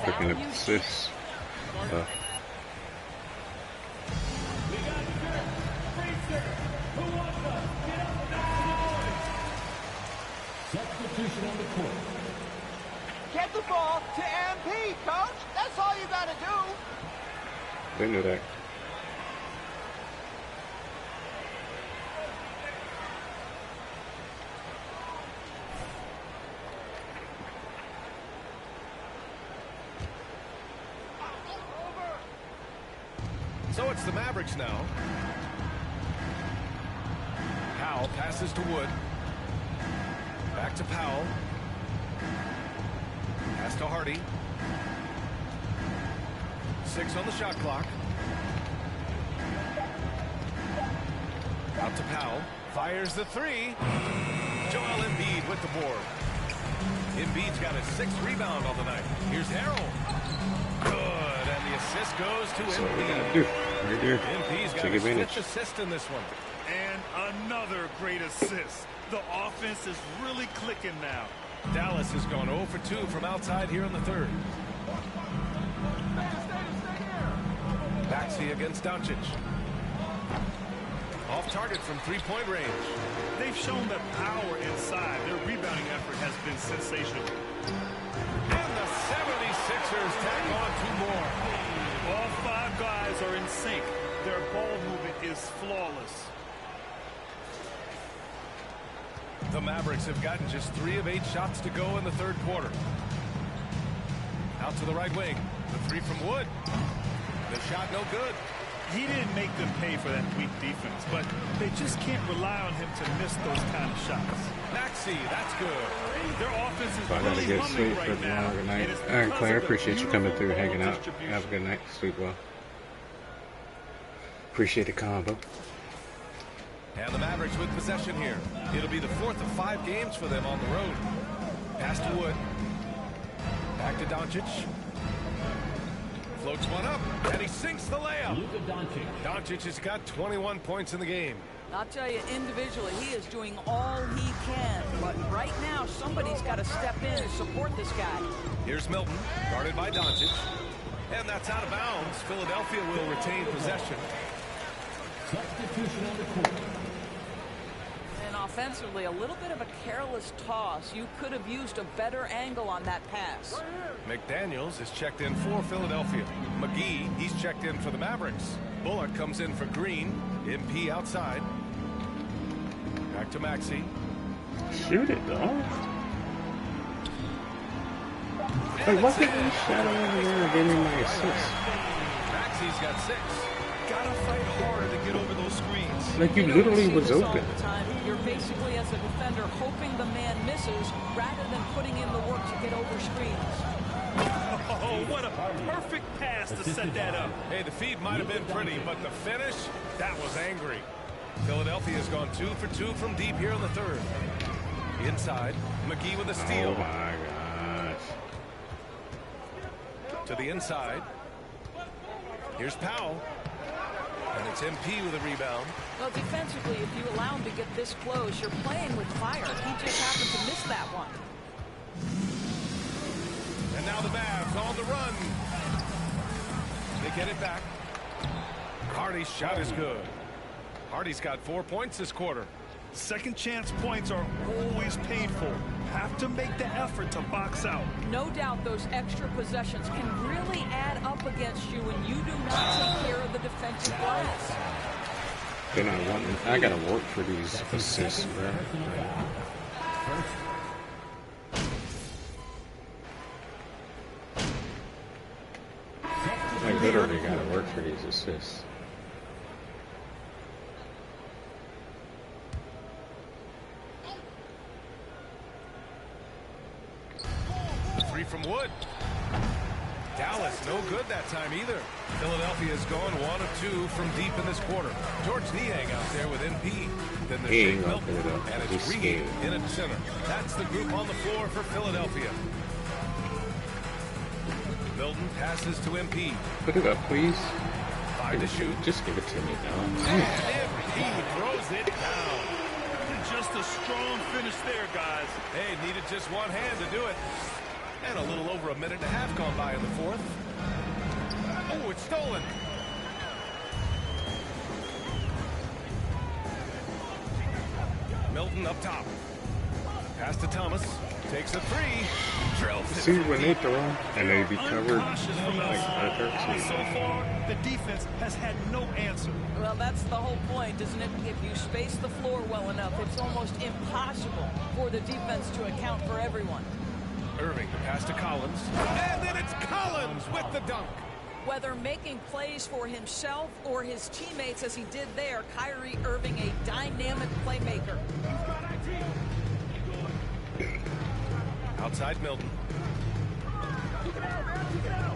freaking assists. Substitution on the court. Get the ball to MP, coach. That's all you got to do. They knew that. So it's the Mavericks now. Powell passes to Wood. Back to Powell. Pass to Hardy. 6 on the shot clock. Out to Powell. Fires the 3. Joel Embiid with the board. Embiid's got his 6th rebound on the night. Here's Harrell. Good, and the assist goes to Embiid. Right there. MP's got his 5th assist in this one. And another great assist. The offense is really clicking now. Dallas has gone 0 for 2 from outside here in the 3rd. Maxey against Doncic. Off target from 3-point range. They've shown that power inside. Their rebounding effort has been sensational. And the 76ers tack on 2 more. All 5 guys are in sync. Their ball movement is flawless. The Mavericks have gotten just 3 of 8 shots to go in the 3rd quarter. Out to the right wing. The 3 from Wood. The shot no good. He didn't make them pay for that weak defense, but they just can't rely on him to miss those kind of shots. Maxey, that's good. Their offense is I gotta get sleep for tomorrow. Good night. All right, Claire, appreciate you coming through, hanging out. Have a good night. Sleep well. Appreciate the combo. And the Mavericks with possession here. It'll be the 4th of 5 games for them on the road. Pass to Wood. Back to Doncic. Floats one up, and he sinks the layup. Doncic has got 21 points in the game. I'll tell you, individually, he is doing all he can. But right now, somebody's got to step in and support this guy. Here's Milton, guarded by Doncic. And that's out of bounds. Philadelphia will retain possession. Substitution on the court. And offensively, a little bit of a careless toss. You could have used a better angle on that pass. McDaniels is checked in for Philadelphia. McGee, he's checked in for the Mavericks. Bullock comes in for Green. MP outside. Back to Maxey. Shoot it, dog. Like, why can't you shadow over there and get me my assist? Maxey's got 6. Gotta fight harder to get over those screens. Like, you literally was open. You're basically, as a defender, hoping the man misses rather than putting in the work to get over screens. Oh, what a perfect pass to set that up. Hey, the feed might have been pretty, but the finish, that was angry. Philadelphia has gone 2 for 2 from deep here in the 3rd. Inside, McGee with a steal. Oh, my gosh. To the inside. Here's Powell. And it's MP with a rebound. Well, defensively, if you allow him to get this close, you're playing with fire. He just happened to miss that one. And now the Mavs on the run. They get it back. Hardy's shot is good. Hardy's got 4 points this quarter. Second chance points are always painful. Have to make the effort to box out. No doubt those extra possessions can really add up against you when you do not take care of the defensive glass. Then I gotta work for these assists, bro. I literally gotta work for these assists. Three from Wood. Dallas no good that time either. Philadelphia's gone 1 of 2 from deep in this quarter. George Niang out there with MP. Then the Shake Milton, and it's Reed in at center. That's the group on the floor for Philadelphia. Milton passes to MP. Put it up, please. 5 to shoot. Just give it to me now. And MP throws it down. Just a strong finish there, guys. Hey, needed just one hand to do it. And a little over a minute and a half gone by in the fourth. Oh, it's stolen. Milton up top. Pass to Thomas. Takes a three. Drills it. See, when they throw and they be covered like So far, the defense has had no answer. Well, that's the whole point, isn't it? If you space the floor well enough, it's almost impossible for the defense to account for everyone. Irving, the pass to Collins. And then it's Collins with the dunk. Whether making plays for himself or his teammates as he did there, Kyrie Irving, a dynamic playmaker. Outside Milton.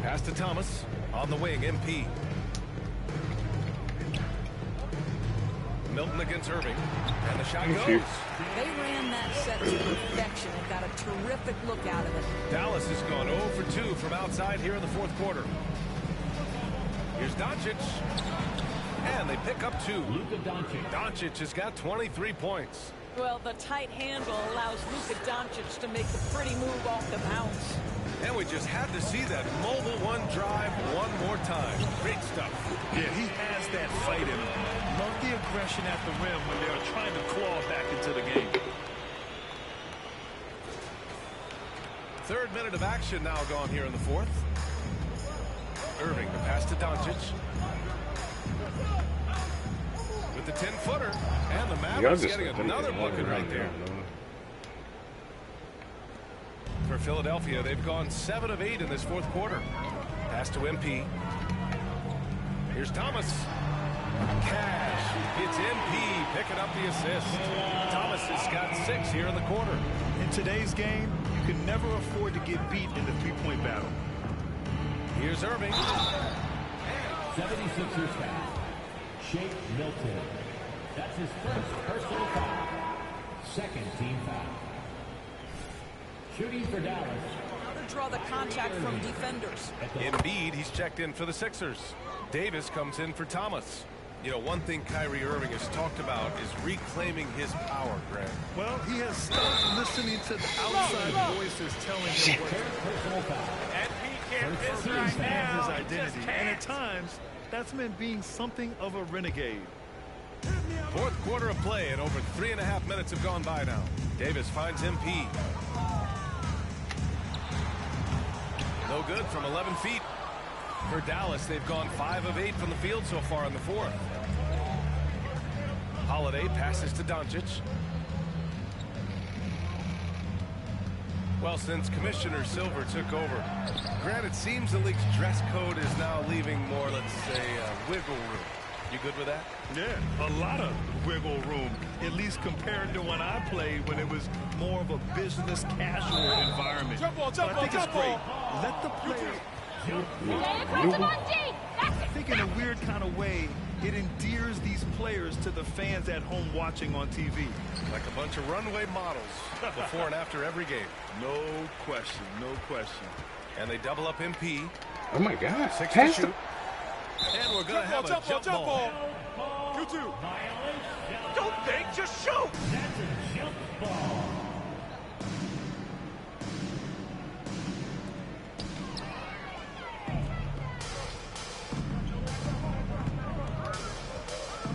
Pass to Thomas. On the wing, MP. Milton against Irving. And the shot goes. They ran that set to perfection and got a terrific look out of it. Dallas has gone 0 for 2 from outside here in the fourth quarter. Here's Doncic. And they pick up 2. Doncic has got 23 points. Well, the tight handle allows Luka Doncic to make the pretty move off the bounce. And we just had to see that mobile one drive one more time. Great stuff. Yeah, he has that fight in him. Love the aggression at the rim when they're trying to claw back into the game. Third minute of action now gone here in the fourth. Irving, the pass to Doncic. With the 10-footer. And the Mavericks getting another bucket right there. For Philadelphia, they've gone 7 of 8 in this fourth quarter. Pass to MP. Here's Thomas. Cash. It's MP picking up the assist. Thomas has got 6 here in the quarter. In today's game, you can never afford to get beat in the three-point battle. Here's Irving. 76ers foul. Shake Milton. That's his first personal foul. Second team foul. Shooting for Dallas. To draw the contact from defenders. Embiid, he's checked in for the Sixers. Davis comes in for Thomas. You know, one thing Kyrie Irving has talked about is reclaiming his power, Greg. Well, he has stopped listening to the outside voices telling him what to do. And he can't miss right now. His identity. And at times, that's meant being something of a renegade. Fourth quarter of play, and over 3.5 minutes have gone by now. Davis finds MP. No good from 11 feet. For Dallas, they've gone 5 of 8 from the field so far in the fourth. Holiday passes to Doncic. Well, since Commissioner Silver took over, Grant, it seems the league's dress code is now leaving more, let's say, wiggle room. You good with that? Yeah, a lot of wiggle room, at least compared to when I played, when it was more of a business casual environment. So I think it's great. Let the players. I think in a weird kind of way, it endears these players to the fans at home watching on TV. Like a bunch of runway models before and after every game. No question, no question. And they double up MP. Oh my God. 6 to shoot. And we're going to have a jump ball. 2-2. Don't think, just shoot. That's a jump ball.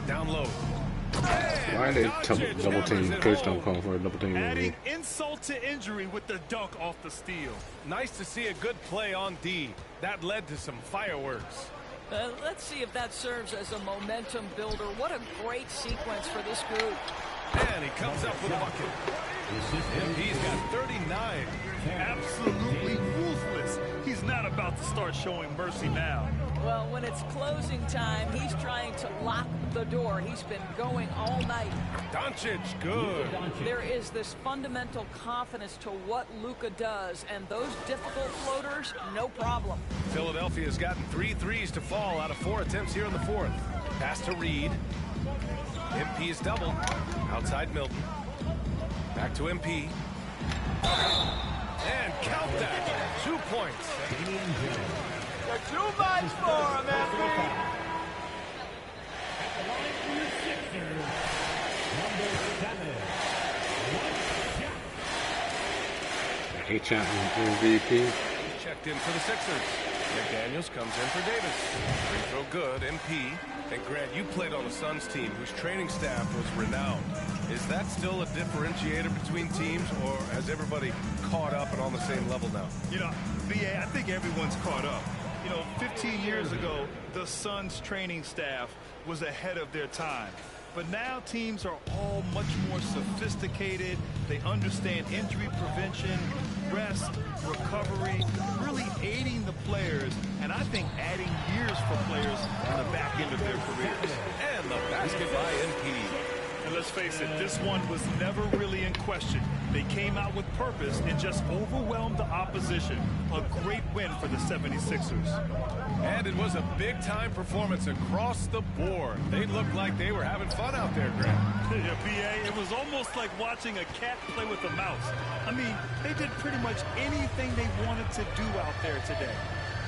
Down low. Why are they double team? Coach don't call for a double team. Adding insult to injury with the dunk off the steal. Nice to see a good play on D. That led to some fireworks. Let's see if that serves as a momentum builder. What a great sequence for this group. And he comes up with a bucket. MP's got 39. Absolutely ruthless. He's not about to start showing mercy now. Well, when it's closing time, he's trying to lock the door. He's been going all night. Doncic, good. There is this fundamental confidence to what Luka does, and those difficult floaters, no problem. Philadelphia's gotten 3 threes to fall out of 4 attempts here in the fourth. Pass to Reed. MP is doubled. Outside Milton. Back to MP. And count that. 2 points. You're too much for him, MP. H.I. MVP. Checked in for the Sixers. McDaniels comes in for Davis. Free throw good. MP. And Grant, you played on a Suns team whose training staff was renowned. Is that still a differentiator between teams, or has everybody caught up and on the same level now? You know, BA, I think everyone's caught up. You know, 15 years ago, the Suns training staff was ahead of their time. But now teams are all much more sophisticated. They understand injury prevention, rest, recovery, really aiding the players, and I think adding years for players on the back end of their careers. And the basket by MP. And let's face it, this one was never really in question. They came out with purpose and just overwhelmed the opposition. A great win for the 76ers. And it was a big-time performance across the board. They looked like they were having fun out there, Grant. Yeah, BA, it was almost like watching a cat play with a mouse. I mean, they did pretty much anything they wanted to do out there today.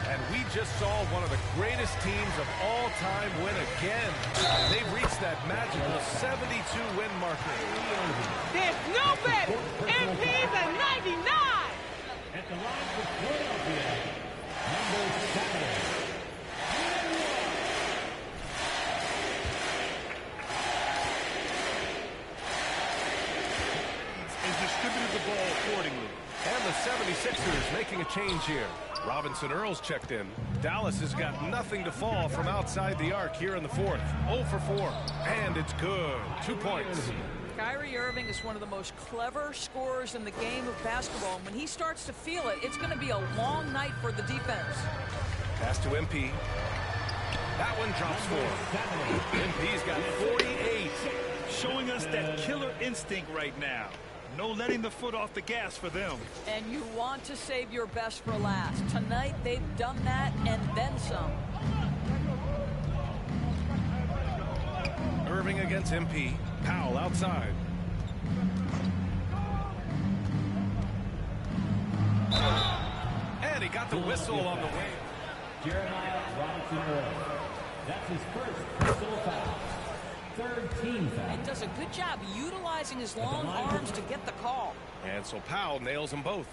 And we just saw one of the greatest teams of all time win again. They've reached that magical 72-win marker. There's no better. MP's a 99. At the line for Philadelphia, number 7. And distributed the ball accordingly. And the 76ers making a change here. Robinson Earls checked in. Dallas has got nothing to fall from outside the arc here in the fourth. 0 for 4. And it's good. 2 points. Kyrie Irving is one of the most clever scorers in the game of basketball. And when he starts to feel it, it's going to be a long night for the defense. Pass to MP. That one drops 4. MP's got 48. Showing us that killer instinct right now. No letting the foot off the gas for them. And you want to save your best for last. Tonight, they've done that and then some. Irving against MP. Powell outside. And he got the whistle on the way. Jeremiah Robinson Earl. That's his first personal foul. Third team foul. He does a good job utilizing his long arms to get the call. And so Powell nails them both.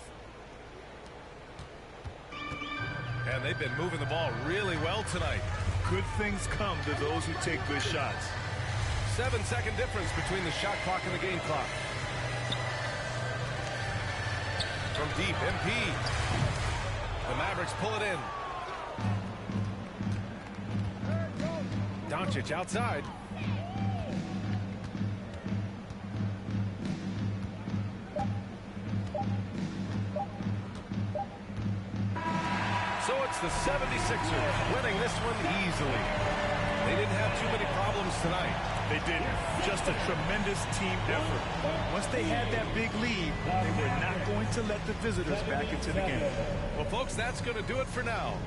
And they've been moving the ball really well tonight. Good things come to those who take good shots. 7-second difference between the shot clock and the game clock. From deep, MP. The Mavericks pull it in. Doncic outside. So it's the 76ers winning this one easily. They didn't have too many problems tonight. They didn't. Just a tremendous team effort. Once they had that big lead, they were not going to let the visitors back into the game. Well, folks, that's going to do it for now.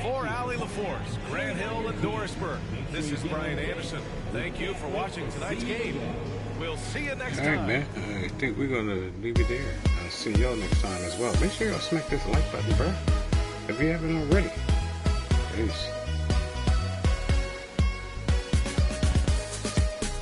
For Allie LaForce, Grant Hill, and Doris Burke, this is Brian Anderson. Thank you for watching tonight's game. We'll see you next time. All right, man. I think we're going to leave it there. I'll see y'all next time as well. Make sure y'all smack this like button, bro, if you haven't already. Peace.